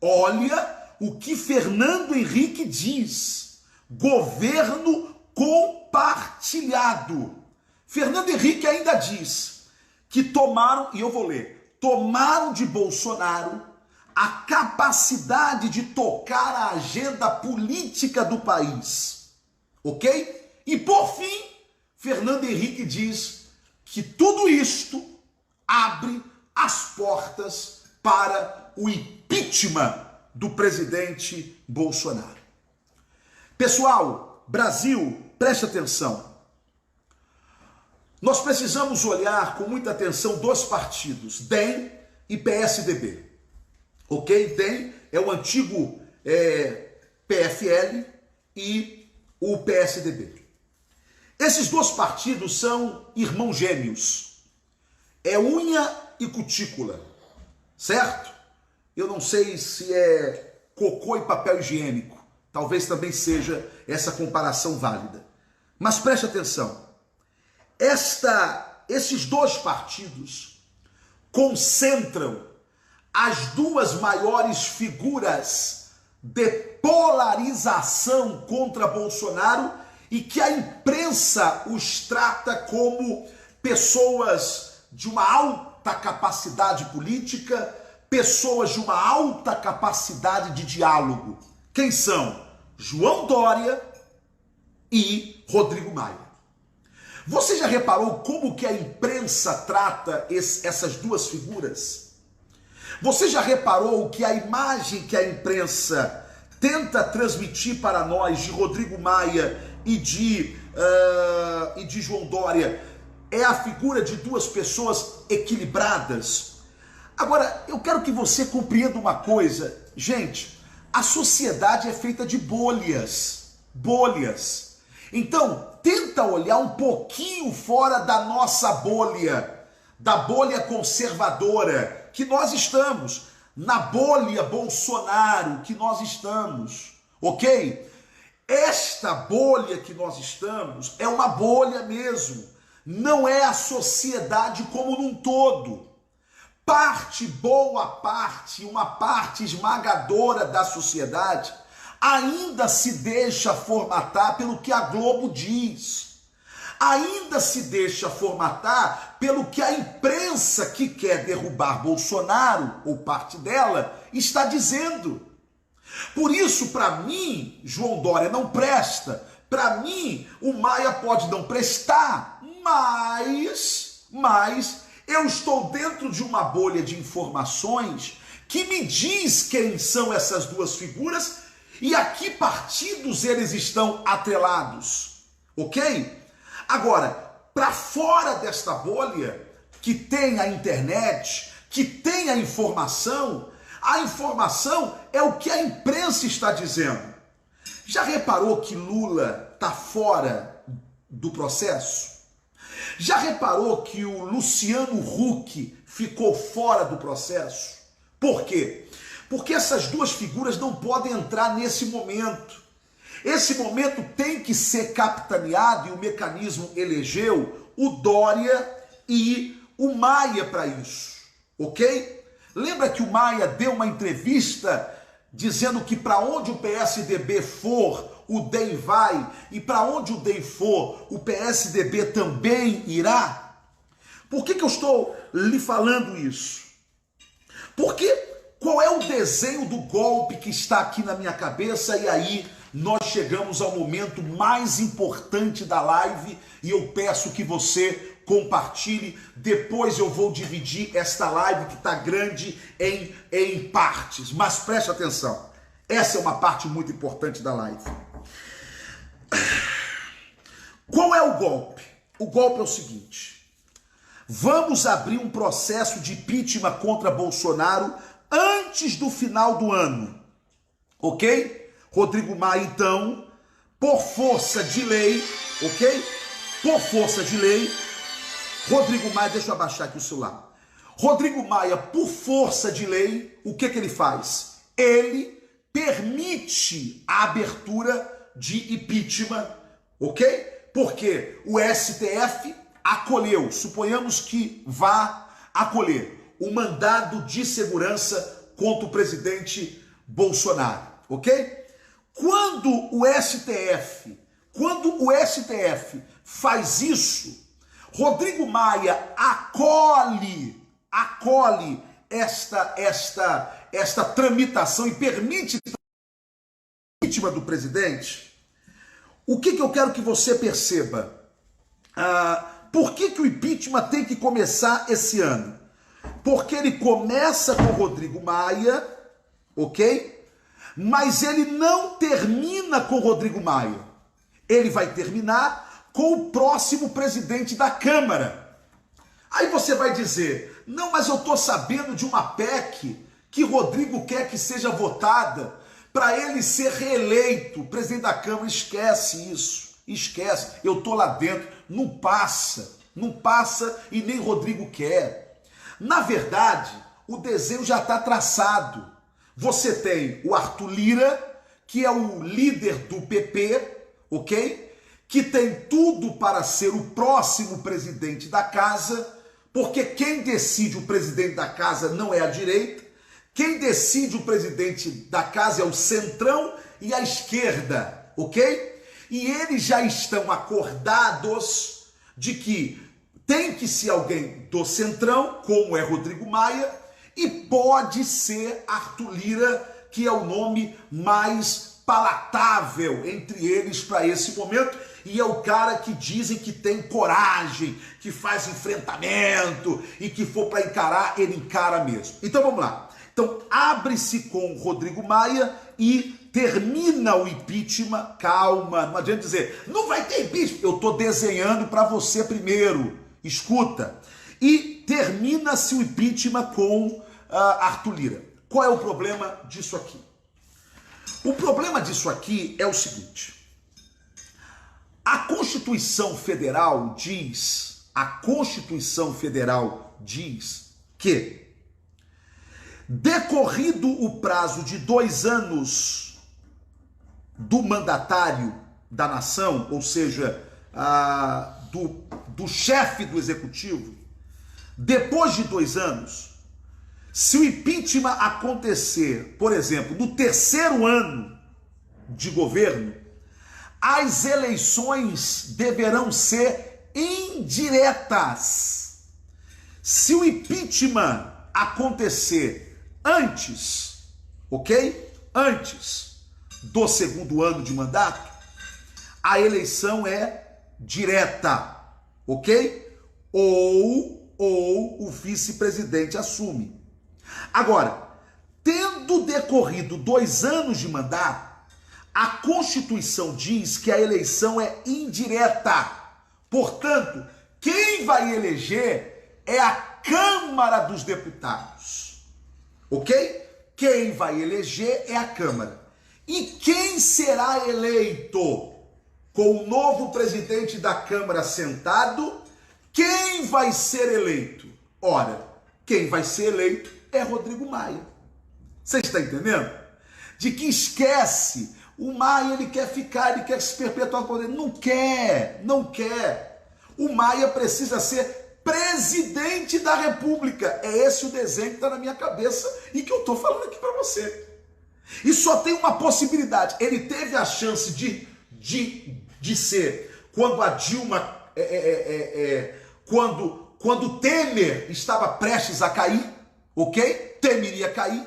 Olha o que Fernando Henrique diz: governo compartilhado. Fernando Henrique ainda diz que tomaram, e eu vou ler, tomaram de Bolsonaro a capacidade de tocar a agenda política do país, ok? E por fim, Fernando Henrique diz que tudo isto abre as portas para o impeachment do presidente Bolsonaro. Pessoal, Brasil, preste atenção. Nós precisamos olhar com muita atenção dois partidos, DEM e PSDB. Ok? DEM é o antigo PFL e o PSDB. Esses dois partidos são irmãos gêmeos. É unha e cutícula, certo? Eu não sei se é cocô e papel higiênico. Talvez também seja essa comparação válida. Mas preste atenção. Esses dois partidos concentram as duas maiores figuras de polarização contra Bolsonaro e que a imprensa os trata como pessoas de uma alta capacidade política, pessoas de uma alta capacidade de diálogo. Quem são? João Dória e Rodrigo Maia. Você já reparou como que a imprensa trata essas duas figuras? Você já reparou que a imagem que a imprensa tenta transmitir para nós de Rodrigo Maia e de João Dória é a figura de duas pessoas equilibradas? Agora, eu quero que você compreenda uma coisa. Gente, a sociedade é feita de bolhas. Bolhas. Então, tenta olhar um pouquinho fora da nossa bolha, da bolha conservadora que nós estamos, na bolha Bolsonaro que nós estamos, ok? Esta bolha que nós estamos é uma bolha mesmo, não é a sociedade como num todo. Boa parte, uma parte esmagadora da sociedade ainda se deixa formatar pelo que a Globo diz, ainda se deixa formatar pelo que a imprensa que quer derrubar Bolsonaro, ou parte dela, está dizendo. Por isso, para mim, João Dória não presta, para mim, o Maia pode não prestar, mas eu estou dentro de uma bolha de informações que me diz quem são essas duas figuras e a que partidos eles estão atrelados, ok? Agora, para fora desta bolha, que tem a internet, que tem a informação é o que a imprensa está dizendo. Já reparou que Lula está fora do processo? Já reparou que o Luciano Huck ficou fora do processo? Por quê? Porque essas duas figuras não podem entrar nesse momento. Esse momento tem que ser capitaneado e o mecanismo elegeu o Dória e o Maia para isso, ok? Lembra que o Maia deu uma entrevista dizendo que para onde o PSDB for, o DEM vai, e para onde o DEM for, o PSDB também irá? Por que eu estou lhe falando isso? Porque qual é o desenho do golpe que está aqui na minha cabeça? E aí nós chegamos ao momento mais importante da live e eu peço que você compartilhe. Depois eu vou dividir esta live que está grande em partes, mas preste atenção, essa é uma parte muito importante da live. Qual é o golpe? O golpe é o seguinte: vamos abrir um processo de impeachment contra Bolsonaro antes do final do ano, ok? Rodrigo Maia, então, por força de lei, ok? Por força de lei, Rodrigo Maia, deixa eu abaixar aqui o celular. Rodrigo Maia, por força de lei, o que ele faz? Ele permite a abertura de impeachment, ok? Porque o STF acolheu, suponhamos que vá acolher o mandado de segurança contra o presidente Bolsonaro, ok? Quando o STF faz isso, Rodrigo Maia acolhe esta tramitação e permite a vítima do presidente. O que eu quero que você perceba? Por que o impeachment tem que começar esse ano? Porque ele começa com Rodrigo Maia, ok? Mas ele não termina com Rodrigo Maia. Ele vai terminar com o próximo presidente da Câmara. Aí você vai dizer, não, mas eu estou sabendo de uma PEC que Rodrigo quer que seja votada para ele ser reeleito. O presidente da Câmara, esquece isso, esquece. Eu estou lá dentro, não passa e nem Rodrigo quer. Na verdade, o desenho já está traçado. Você tem o Arthur Lira, que é o líder do PP, ok? Que tem tudo para ser o próximo presidente da casa, porque quem decide o presidente da casa não é a direita, quem decide o presidente da casa é o centrão e a esquerda, ok? E eles já estão acordados de que tem que ser alguém do Centrão, como é Rodrigo Maia, e pode ser Arthur Lira, que é o nome mais palatável entre eles para esse momento, e é o cara que dizem que tem coragem, que faz enfrentamento, e que for para encarar, ele encara mesmo. Então vamos lá. Então abre-se com Rodrigo Maia e termina o impeachment. Calma, não adianta dizer, não vai ter impeachment. Eu estou desenhando para você primeiro, escuta. E termina-se o impeachment com Arthur Lira. Qual é o problema disso aqui? O problema disso aqui é o seguinte: a Constituição Federal diz que, decorrido o prazo de 2 anos do mandatário da nação, ou seja, do chefe do executivo, depois de 2 anos, se o impeachment acontecer, por exemplo, no 3º ano de governo, as eleições deverão ser indiretas. Se o impeachment acontecer antes, ok? Antes do 2º ano de mandato, a eleição é direta, ok? Ou o vice-presidente assume. Agora, tendo decorrido 2 anos de mandato, a Constituição diz que a eleição é indireta. Portanto, quem vai eleger é a Câmara dos Deputados. Ok? Quem vai eleger é a Câmara. E quem será eleito? Com o novo presidente da Câmara sentado, quem vai ser eleito? Ora, quem vai ser eleito é Rodrigo Maia. Você está entendendo? De que esquece, o Maia ele quer ficar, ele quer se perpetuar no poder. Não quer. O Maia precisa ser presidente da República. É esse o desenho que está na minha cabeça e que eu estou falando aqui para você. E só tem uma possibilidade. Ele teve a chance de ser quando a Dilma, quando Temer estava prestes a cair, ok? Temer ia cair.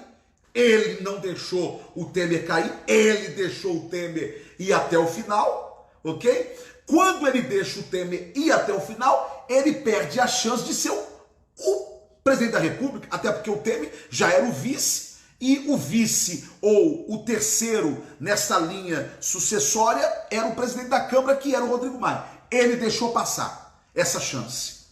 Ele não deixou o Temer cair, ele deixou o Temer ir até o final, ok? Quando ele deixa o Temer ir até o final, ele perde a chance de ser o presidente da República, até porque o Temer já era o vice, e o vice, ou o terceiro nessa linha sucessória, era o presidente da Câmara, que era o Rodrigo Maia. Ele deixou passar essa chance.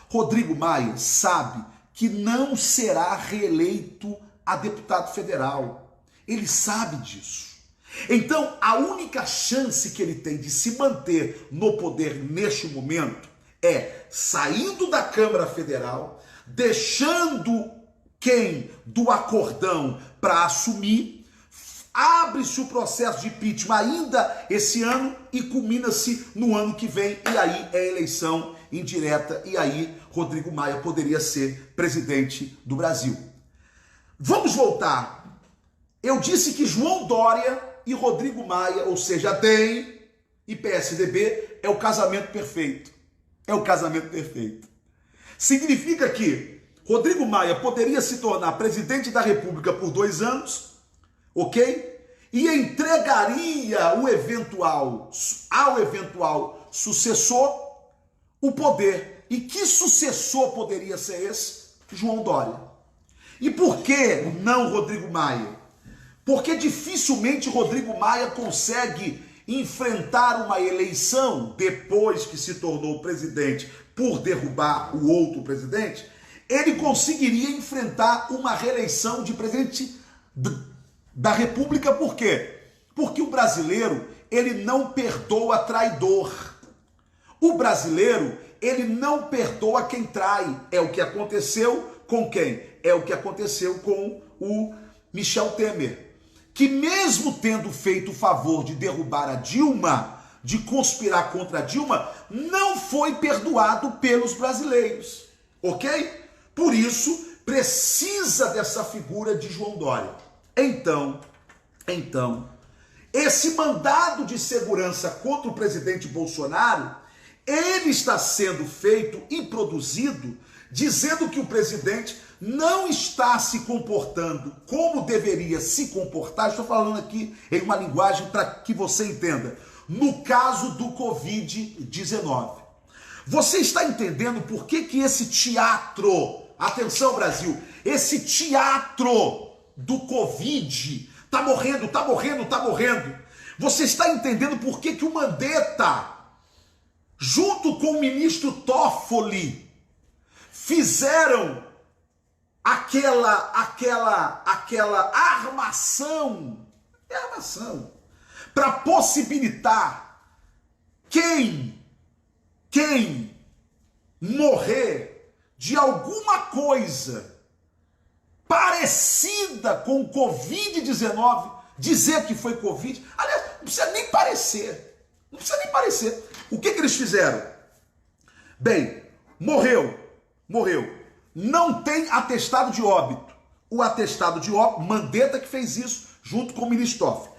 Rodrigo Maia sabe que não será reeleito a deputado federal. Ele sabe disso. Então, a única chance que ele tem de se manter no poder neste momento é saindo da Câmara Federal, deixando quem do acordão para assumir, abre-se o processo de impeachment ainda esse ano e culmina-se no ano que vem, e aí é eleição indireta, e aí Rodrigo Maia poderia ser presidente do Brasil. Vamos voltar. Eu disse que João Dória e Rodrigo Maia, ou seja, DEM e PSDB, é o casamento perfeito. É o casamento perfeito. Significa que Rodrigo Maia poderia se tornar presidente da República por 2 anos, ok? E entregaria ao eventual sucessor o poder. E que sucessor poderia ser esse? João Dória. E por que não Rodrigo Maia? Porque dificilmente Rodrigo Maia consegue enfrentar uma eleição depois que se tornou presidente por derrubar o outro presidente. Ele conseguiria enfrentar uma reeleição de presidente da República. Por quê? Porque o brasileiro, ele não perdoa traidor. O brasileiro, ele não perdoa quem trai. É o que aconteceu com quem? É o que aconteceu com o Michel Temer, que mesmo tendo feito o favor de derrubar a Dilma, de conspirar contra a Dilma, não foi perdoado pelos brasileiros, ok? Por isso, precisa dessa figura de João Dória. Então, esse mandado de segurança contra o presidente Bolsonaro, ele está sendo feito e produzido dizendo que o presidente não está se comportando como deveria se comportar. Estou falando aqui em uma linguagem para que você entenda. No caso do Covid-19. Você está entendendo por que esse teatro, atenção Brasil, esse teatro do Covid está morrendo, está morrendo, está morrendo. Você está entendendo por que o Mandetta, junto com o ministro Toffoli, fizeram aquela armação para possibilitar quem morrer de alguma coisa parecida com o Covid-19, dizer que foi Covid. Aliás, não precisa nem parecer. Não precisa nem parecer. O que eles fizeram? Bem, morreu. Não tem atestado de óbito. O atestado de óbito, Mandetta que fez isso, junto com o ministro Toffoli.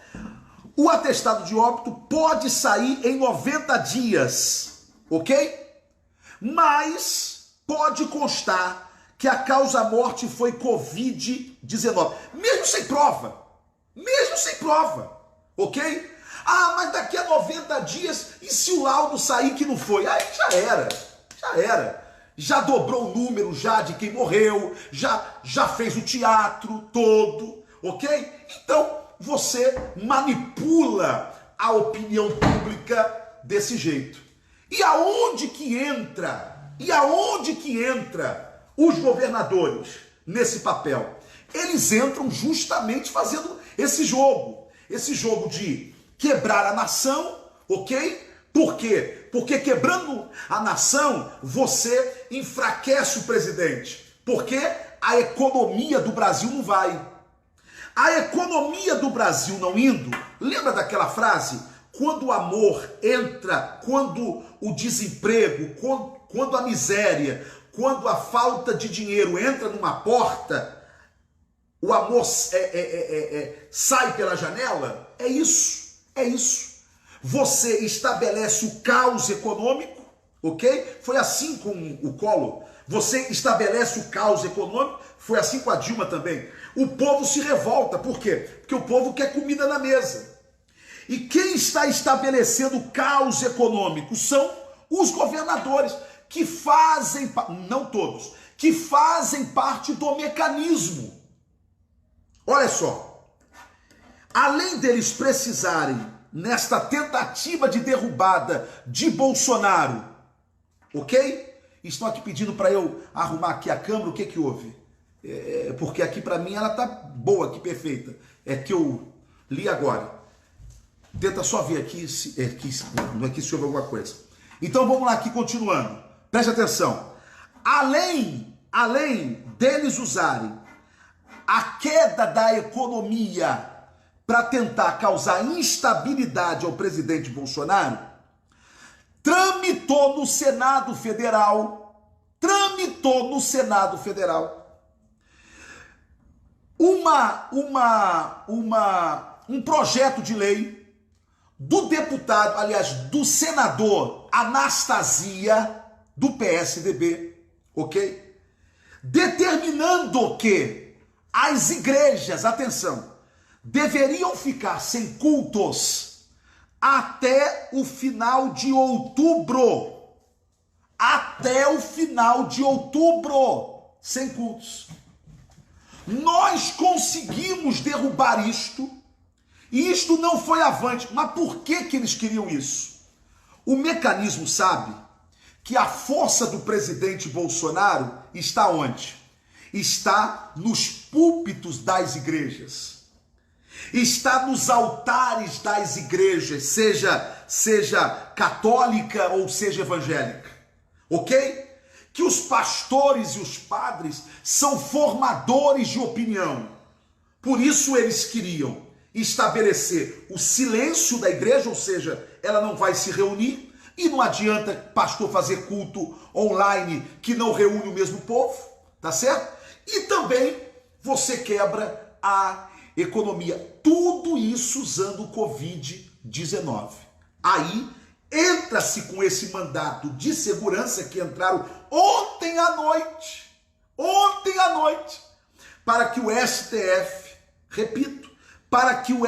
O atestado de óbito pode sair em 90 dias, ok? Mas pode constar que a causa-morte foi Covid-19, mesmo sem prova, ok? Ah, mas daqui a 90 dias, e se o laudo sair que não foi? Aí já era. Já dobrou o número já de quem morreu, já fez o teatro todo, ok? Então, você manipula a opinião pública desse jeito. E aonde que entra os governadores nesse papel? Eles entram justamente fazendo esse jogo de quebrar a nação, ok? Por quê? Porque quebrando a nação, você enfraquece o presidente. Porque a economia do Brasil não vai. A economia do Brasil não indo, lembra daquela frase? Quando o amor entra, quando o desemprego, quando a miséria, quando a falta de dinheiro entra numa porta, o amor sai pela janela? É isso. Você estabelece o caos econômico, ok? Foi assim com o Collor. Você estabelece o caos econômico, foi assim com a Dilma também. O povo se revolta, por quê? Porque o povo quer comida na mesa. E quem está estabelecendo o caos econômico são os governadores, que fazem, não todos, que fazem parte do mecanismo. Olha só, além deles precisarem, nesta tentativa de derrubada de Bolsonaro, ok? Estão aqui pedindo para eu arrumar aqui a câmera, o que houve? Porque aqui para mim ela tá boa, aqui perfeita. É que eu li agora. Tenta só ver aqui se houve alguma coisa. Então vamos lá aqui continuando. Preste atenção. Além deles usarem a queda da economia para tentar causar instabilidade ao presidente Bolsonaro, tramitou no Senado Federal um projeto de lei do deputado, aliás, do senador Anastasia, do PSDB, ok? Determinando que as igrejas, atenção, deveriam ficar sem cultos até o final de outubro. Até o final de outubro, sem cultos. Nós conseguimos derrubar isto, e isto não foi avante. Mas por que eles queriam isso? O mecanismo sabe que a força do presidente Bolsonaro está onde? Está nos púlpitos das igrejas. Está nos altares das igrejas, seja católica ou seja evangélica. Ok? Que os pastores e os padres são formadores de opinião. Por isso eles queriam estabelecer o silêncio da igreja, ou seja, ela não vai se reunir, e não adianta pastor fazer culto online que não reúne o mesmo povo, tá certo? E também você quebra a economia. Tudo isso usando o Covid-19. Aí entra-se com esse mandato de segurança que entraram ontem à noite, para que o STF, repito, para que o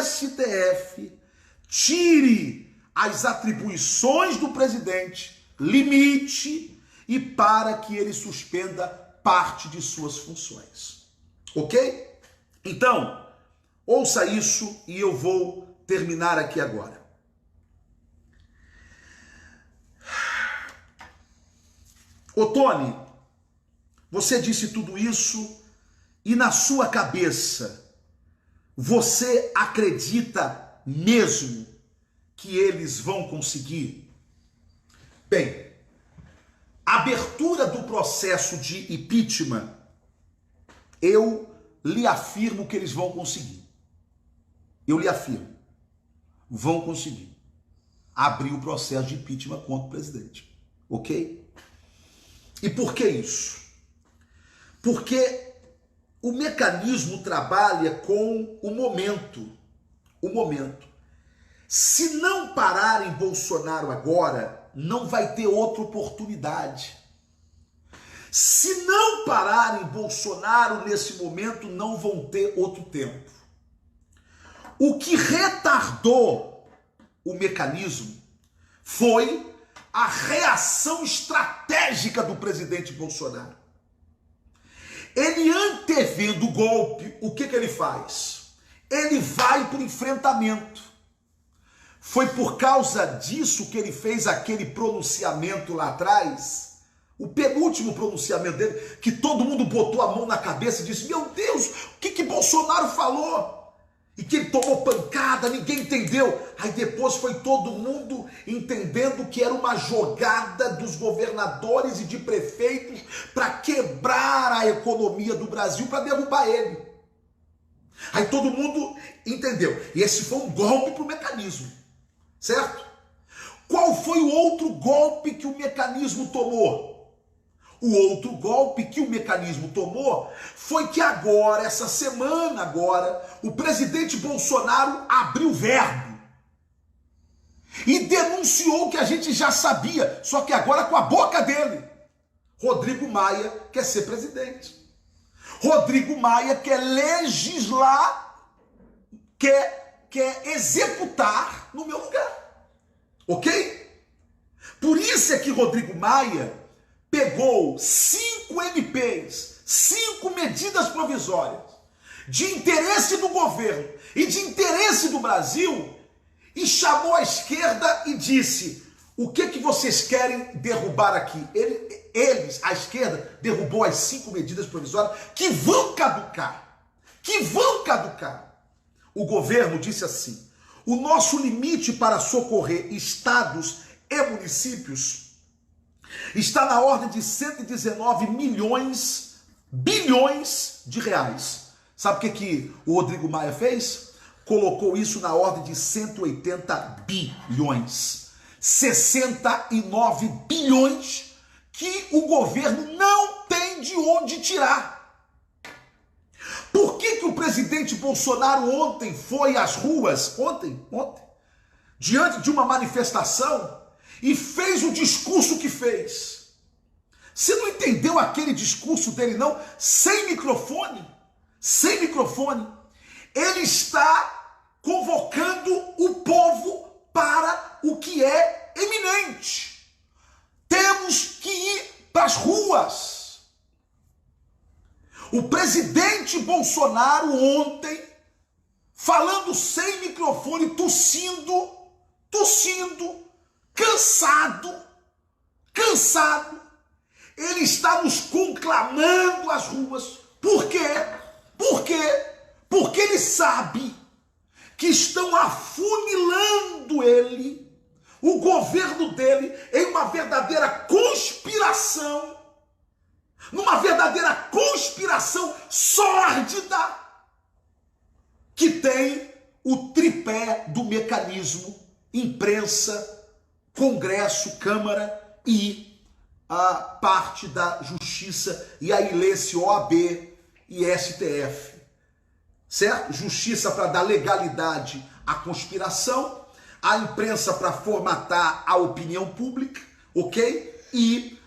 STF tire as atribuições do presidente, limite, e para que ele suspenda parte de suas funções. Ok? Então, ouça isso e eu vou terminar aqui agora. Ô Tony, você disse tudo isso e na sua cabeça você acredita mesmo que eles vão conseguir? Bem, a abertura do processo de impeachment, eu lhe afirmo que eles vão conseguir. Eu lhe afirmo. Vão conseguir abrir o processo de impeachment contra o presidente. Ok? E por que isso? Porque o mecanismo trabalha com o momento. O momento. Se não pararem Bolsonaro agora, não vai ter outra oportunidade. Se não pararem Bolsonaro nesse momento, não vão ter outro tempo. O que retardou o mecanismo foi a reação estratégica do presidente Bolsonaro. Ele, antevendo o golpe, o que ele faz? Ele vai para o enfrentamento. Foi por causa disso que ele fez aquele pronunciamento lá atrás, o penúltimo pronunciamento dele, que todo mundo botou a mão na cabeça e disse: meu Deus, o que Bolsonaro falou? E que ele tomou pancada, ninguém entendeu. Aí depois foi todo mundo entendendo que era uma jogada dos governadores e de prefeitos para quebrar a economia do Brasil, para derrubar ele. Aí todo mundo entendeu. E esse foi um golpe para o mecanismo, certo? Qual foi o outro golpe que o mecanismo tomou? O outro golpe que o mecanismo tomou foi que agora, essa semana agora, o presidente Bolsonaro abriu verbo e denunciou o que a gente já sabia, só que agora com a boca dele. Rodrigo Maia quer ser presidente. Rodrigo Maia quer legislar, quer executar no meu lugar. Ok? Por isso é que Rodrigo Maia pegou 5 MPs, 5 medidas provisórias de interesse do governo e de interesse do Brasil e chamou a esquerda e disse: o que vocês querem derrubar aqui? Eles, a esquerda, derrubou as 5 medidas provisórias que vão caducar. O governo disse assim: o nosso limite para socorrer estados e municípios está na ordem de 119 bilhões de reais. Sabe o que o Rodrigo Maia fez? Colocou isso na ordem de 180 bilhões. 69 bilhões que o governo não tem de onde tirar. Por que o presidente Bolsonaro ontem foi às ruas, diante de uma manifestação, e fez o discurso que fez? Você não entendeu aquele discurso dele, não? Sem microfone. Ele está convocando o povo para o que é eminente. Temos que ir para as ruas. O presidente Bolsonaro ontem, falando sem microfone, tossindo, cansado, ele está nos conclamando às ruas. Por quê? Porque ele sabe que estão afunilando ele, o governo dele, em uma verdadeira conspiração, numa verdadeira conspiração sórdida, que tem o tripé do mecanismo: imprensa, Congresso, Câmara e a parte da Justiça, e aí lê-se OAB e STF, certo? Justiça para dar legalidade a conspiração, a imprensa para formatar a opinião pública, ok? E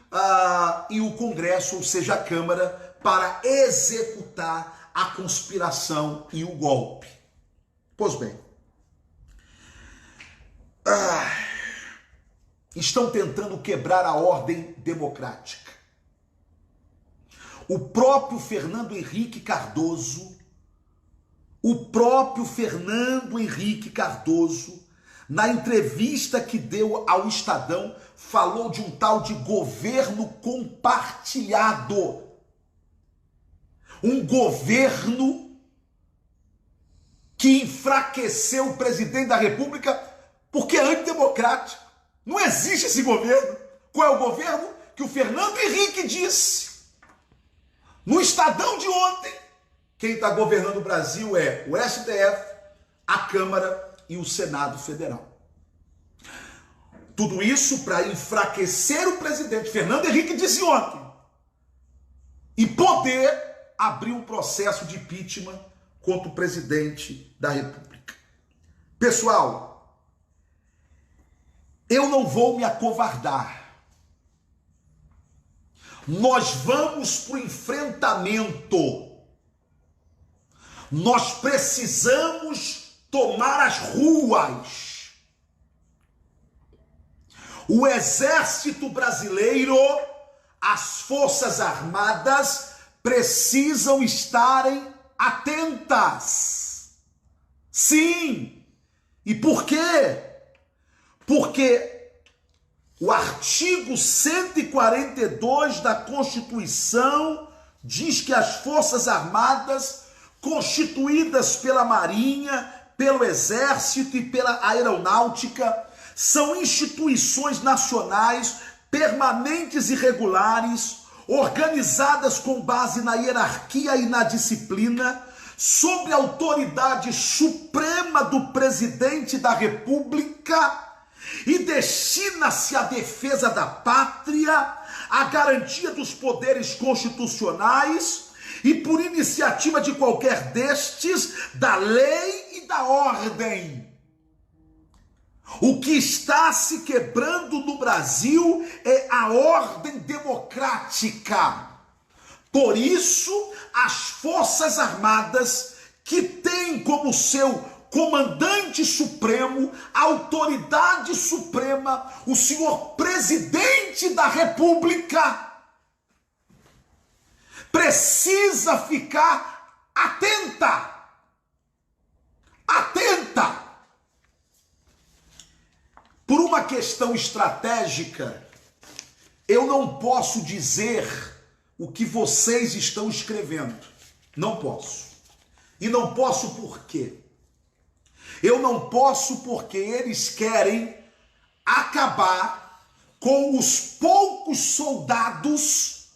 o Congresso, ou seja, a Câmara, para executar a conspiração e o golpe. Pois bem, estão tentando quebrar a ordem democrática. O próprio Fernando Henrique Cardoso, na entrevista que deu ao Estadão, falou de um tal de governo compartilhado. Um governo que enfraqueceu o presidente da República porque é antidemocrático. Não existe esse governo. Qual é o governo? Que o Fernando Henrique disse no Estadão de ontem. Quem está governando o Brasil é o STF, a Câmara e o Senado Federal. Tudo isso para enfraquecer o presidente. Fernando Henrique disse ontem. E poder abrir um processo de impeachment contra o presidente da República. Pessoal, eu não vou me acovardar. Nós vamos para o enfrentamento. Nós precisamos tomar as ruas. O Exército Brasileiro, as Forças Armadas precisam estarem atentas. Sim. E por quê? Porque o artigo 142 da Constituição diz que as Forças Armadas, constituídas pela Marinha, pelo Exército e pela Aeronáutica, são instituições nacionais permanentes e regulares, organizadas com base na hierarquia e na disciplina, sob a autoridade suprema do presidente da República, e destina-se à defesa da pátria, à garantia dos poderes constitucionais e, por iniciativa de qualquer destes, da lei e da ordem. O que está se quebrando no Brasil é a ordem democrática. Por isso, as Forças Armadas, que têm como seu comandante supremo, autoridade suprema, o senhor presidente da República, precisa ficar atenta. Atenta. Por uma questão estratégica, eu não posso dizer o que vocês estão escrevendo. Não posso. E não posso por quê? Eu não posso porque eles querem acabar com os poucos soldados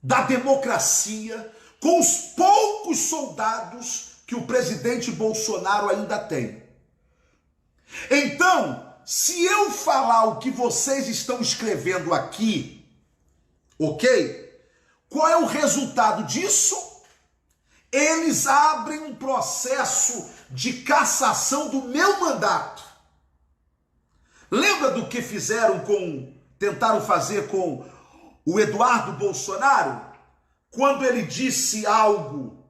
da democracia, com os poucos soldados que o presidente Bolsonaro ainda tem. Então, se eu falar o que vocês estão escrevendo aqui, ok? Qual é o resultado disso? Eles abrem um processo de cassação do meu mandato. Lembra do que tentaram fazer com o Eduardo Bolsonaro? Quando ele disse algo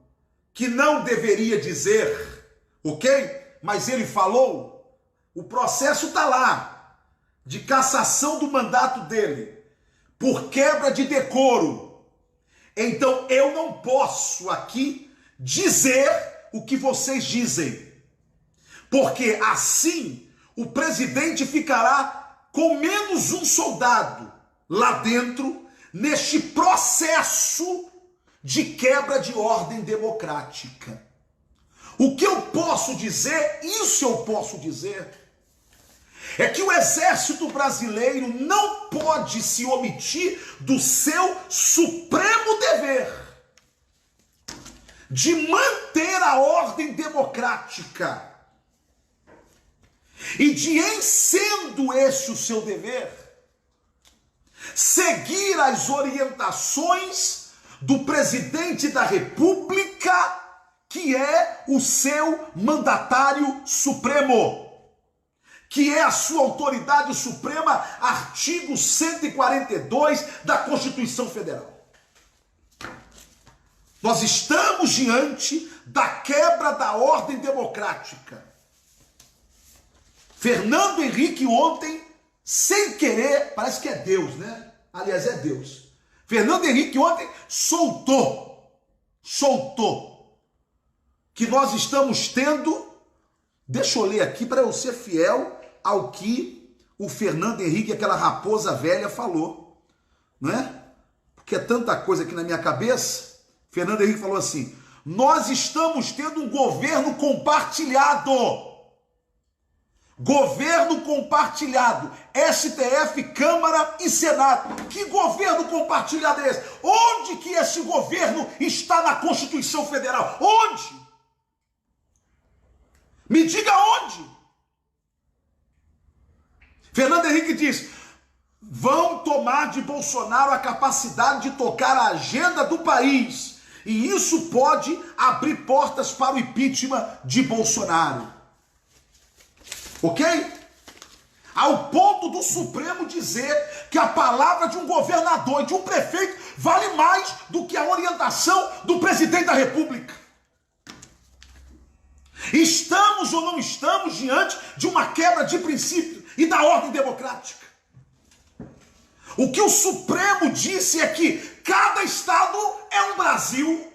que não deveria dizer, ok? Mas ele falou, o processo está lá, de cassação do mandato dele, por quebra de decoro. Então eu não posso aqui dizer o que vocês dizem, porque assim o presidente ficará com menos um soldado lá dentro, neste processo de quebra de ordem democrática. O que eu posso dizer, isso eu posso dizer, é que o Exército Brasileiro não pode se omitir do seu supremo dever de manter a ordem democrática e de, em sendo esse o seu dever, seguir as orientações do presidente da República, que é o seu mandatário supremo, que é a sua autoridade suprema, artigo 142 da Constituição Federal. Nós estamos diante da quebra da ordem democrática. Fernando Henrique ontem, sem querer, parece que é Deus, né? Aliás, é Deus. Fernando Henrique ontem soltou que nós estamos tendo, deixa eu ler aqui para eu ser fiel ao que o Fernando Henrique, aquela raposa velha, falou, não é? Porque é tanta coisa aqui na minha cabeça. Fernando Henrique falou assim: nós estamos tendo um governo compartilhado. Governo compartilhado, STF, Câmara e Senado. Que governo compartilhado é esse? Onde que esse governo está na Constituição Federal? Onde? Me diga onde. Fernando Henrique diz: vão tomar de Bolsonaro a capacidade de tocar a agenda do país, e isso pode abrir portas para o impeachment de Bolsonaro. Ok? Ao ponto do Supremo dizer que a palavra de um governador e de um prefeito vale mais do que a orientação do presidente da República. Estamos ou não estamos diante de uma quebra de princípio e da ordem democrática? O que o Supremo disse é que cada estado é um Brasil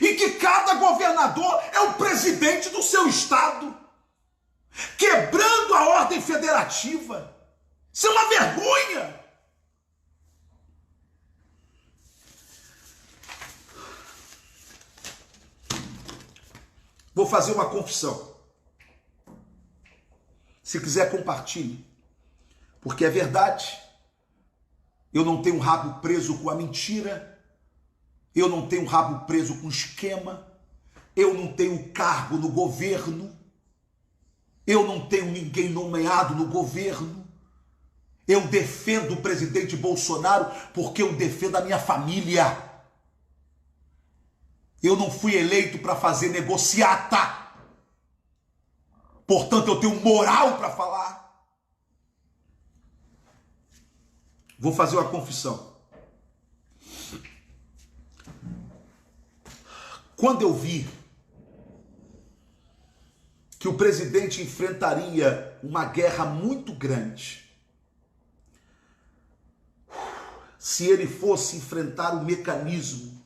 e que cada governador é o presidente do seu estado, quebrando a ordem federativa. Isso é uma vergonha. Vou fazer uma confissão. Se quiser, compartilhe, porque é verdade. Eu não tenho rabo preso com a mentira, eu não tenho rabo preso com esquema, eu não tenho cargo no governo, eu não tenho ninguém nomeado no governo. Eu defendo o presidente Bolsonaro porque eu defendo a minha família. Eu não fui eleito para fazer negociata. Portanto, eu tenho moral para falar. Vou fazer uma confissão. Quando eu vi que o presidente enfrentaria uma guerra muito grande, se ele fosse enfrentar o mecanismo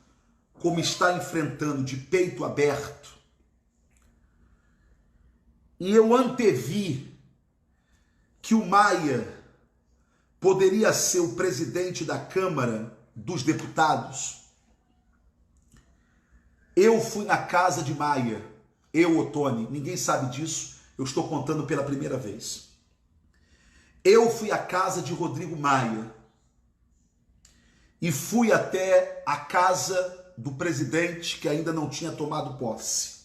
como está enfrentando, de peito aberto, e eu antevi que o Maia poderia ser o presidente da Câmara dos Deputados, eu fui na casa de Maia, eu, Otoni, ninguém sabe disso, eu estou contando pela primeira vez. Eu fui à casa de Rodrigo Maia e fui até a casa do presidente que ainda não tinha tomado posse.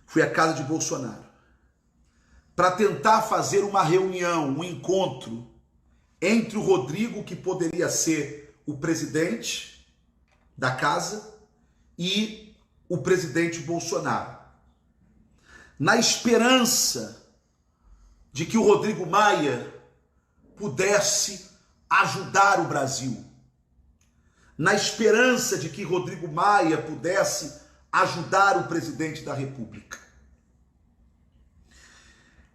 Fui à casa de Bolsonaro para tentar fazer uma reunião, um encontro entre o Rodrigo, que poderia ser o presidente da casa, e o presidente Bolsonaro, na esperança de que o Rodrigo Maia pudesse ajudar o Brasil, na esperança de que Rodrigo Maia pudesse ajudar o presidente da República.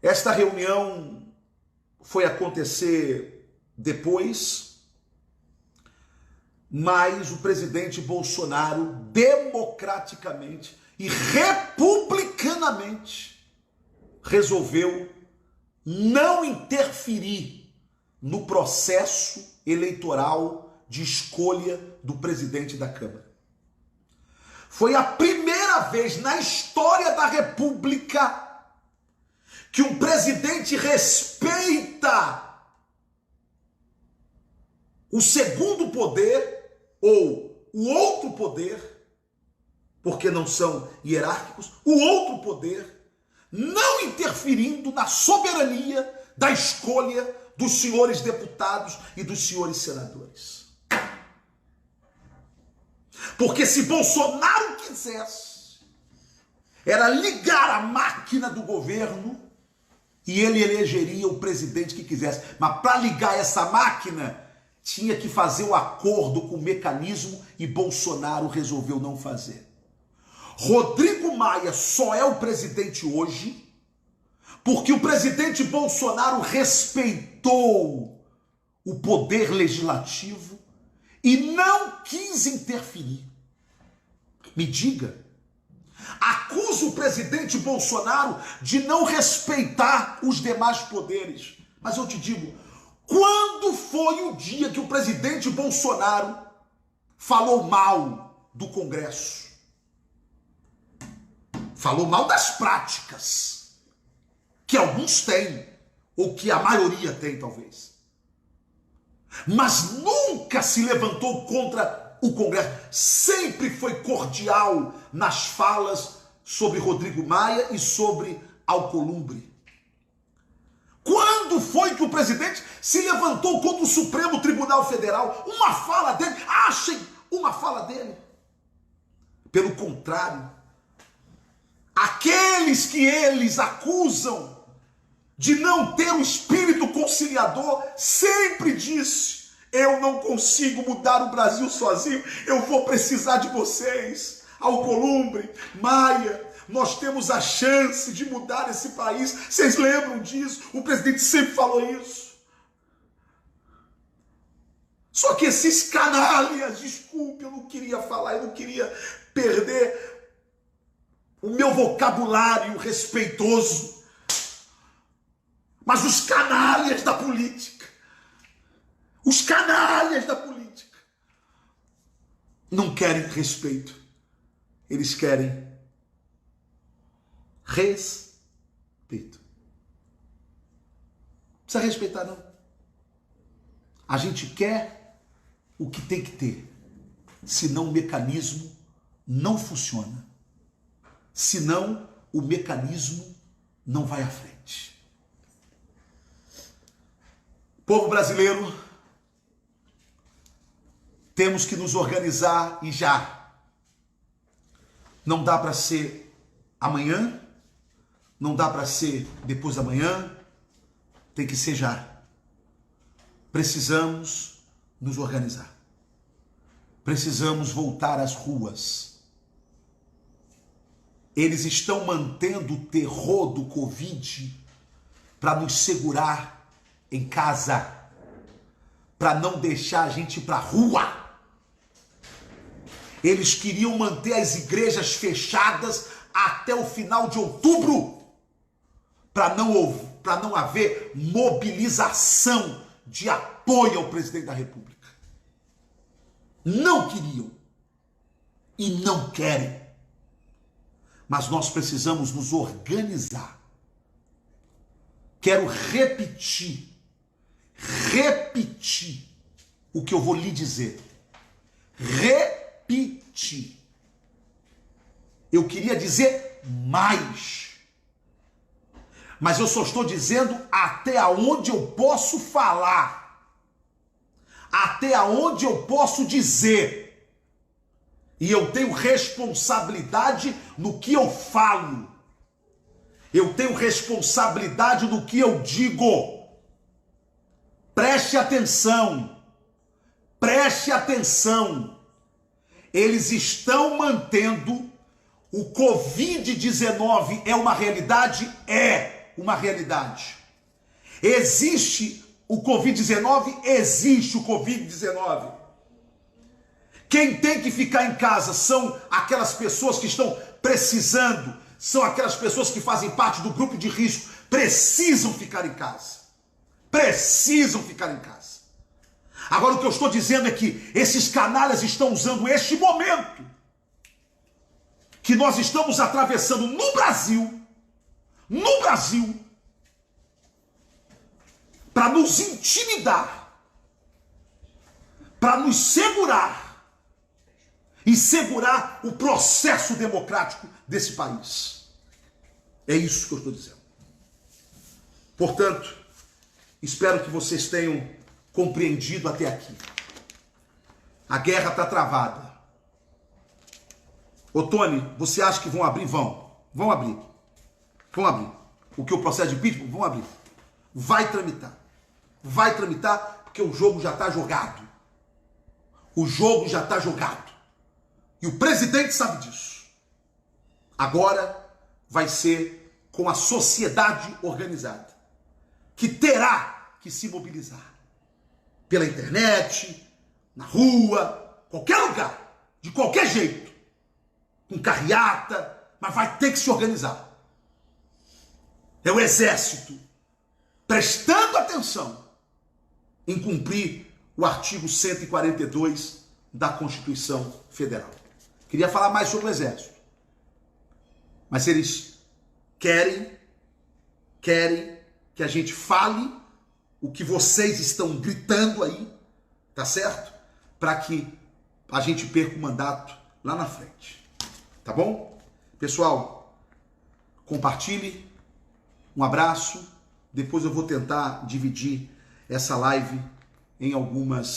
Esta reunião foi acontecer depois, mas o presidente Bolsonaro, democraticamente e republicanamente, resolveu não interferir no processo eleitoral de escolha do presidente da Câmara. Foi a primeira vez na história da República que um presidente respeita o segundo poder ou o outro poder, porque não são hierárquicos, o outro poder, não interferindo na soberania da escolha dos senhores deputados e dos senhores senadores. Porque se Bolsonaro quisesse, era ligar a máquina do governo e ele elegeria o presidente que quisesse. Mas para ligar essa máquina, tinha que fazer o acordo com o mecanismo e Bolsonaro resolveu não fazer. Rodrigo Maia só é o presidente hoje porque o presidente Bolsonaro respeitou o poder legislativo e não quis interferir. Me diga, acusa o presidente Bolsonaro de não respeitar os demais poderes. Mas eu te digo, quando foi o dia que o presidente Bolsonaro falou mal do Congresso? Falou mal das práticas, que alguns têm, ou que a maioria tem, talvez. Mas nunca se levantou contra o Congresso. Sempre foi cordial nas falas sobre Rodrigo Maia e sobre Alcolumbre. Quando foi que o presidente se levantou contra o Supremo Tribunal Federal? Uma fala dele, achem uma fala dele. Pelo contrário, aqueles que eles acusam de não ter um espírito conciliador, sempre disse: eu não consigo mudar o Brasil sozinho, eu vou precisar de vocês. Alcolumbre, Maia, nós temos a chance de mudar esse país. Vocês lembram disso? O presidente sempre falou isso. Só que esses canalhas, desculpe, eu não queria falar, eu não queria perder o meu vocabulário respeitoso. Mas os canalhas da política, os canalhas da política, não querem respeito. Eles querem respeito. Não precisa respeitar, não. A gente quer o que tem que ter. Senão o mecanismo não funciona. Senão o mecanismo não vai à frente. Povo brasileiro, temos que nos organizar e já. Não dá para ser amanhã, não dá para ser depois da manhã, tem que ser já. Precisamos nos organizar. Precisamos voltar às ruas. Eles estão mantendo o terror do Covid para nos segurar em casa, para não deixar a gente ir para a rua. Eles queriam manter as igrejas fechadas até o final de outubro, para não haver mobilização de apoio ao presidente da República. Não queriam e não querem. Mas nós precisamos nos organizar. Quero repetir o que eu vou lhe dizer. Repetir. Eu queria dizer mais. Mas eu só estou dizendo até onde eu posso falar. Até onde eu posso dizer. E eu tenho responsabilidade no que eu falo. Eu tenho responsabilidade no que eu digo. Preste atenção. Preste atenção. Eles estão mantendo o Covid-19 é uma realidade? É uma realidade. Existe o Covid-19? Existe o Covid-19. Quem tem que ficar em casa são aquelas pessoas que estão precisando, são aquelas pessoas que fazem parte do grupo de risco, precisam ficar em casa. Precisam ficar em casa. Agora o que eu estou dizendo é que esses canalhas estão usando este momento que nós estamos atravessando no Brasil, para nos intimidar, para nos segurar e segurar o processo democrático desse país. É isso que eu estou dizendo. Portanto, espero que vocês tenham compreendido até aqui. A guerra está travada. Ô Tony, você acha que vão abrir? Vão abrir. Vão abrir. O que o processo de impeachment? Vão abrir. Vai tramitar. Vai tramitar porque o jogo já está jogado. O jogo já está jogado. E o presidente sabe disso. Agora vai ser com a sociedade organizada, que terá que se mobilizar. Pela internet, na rua, qualquer lugar, de qualquer jeito. Com carreata, mas vai ter que se organizar. É o exército prestando atenção em cumprir o artigo 142 da Constituição Federal. Queria falar mais sobre o exército. Mas eles querem que a gente fale o que vocês estão gritando aí, tá certo? Para que a gente perca o mandato lá na frente. Tá bom? Pessoal, compartilhe. Um abraço. Depois eu vou tentar dividir essa live em algumas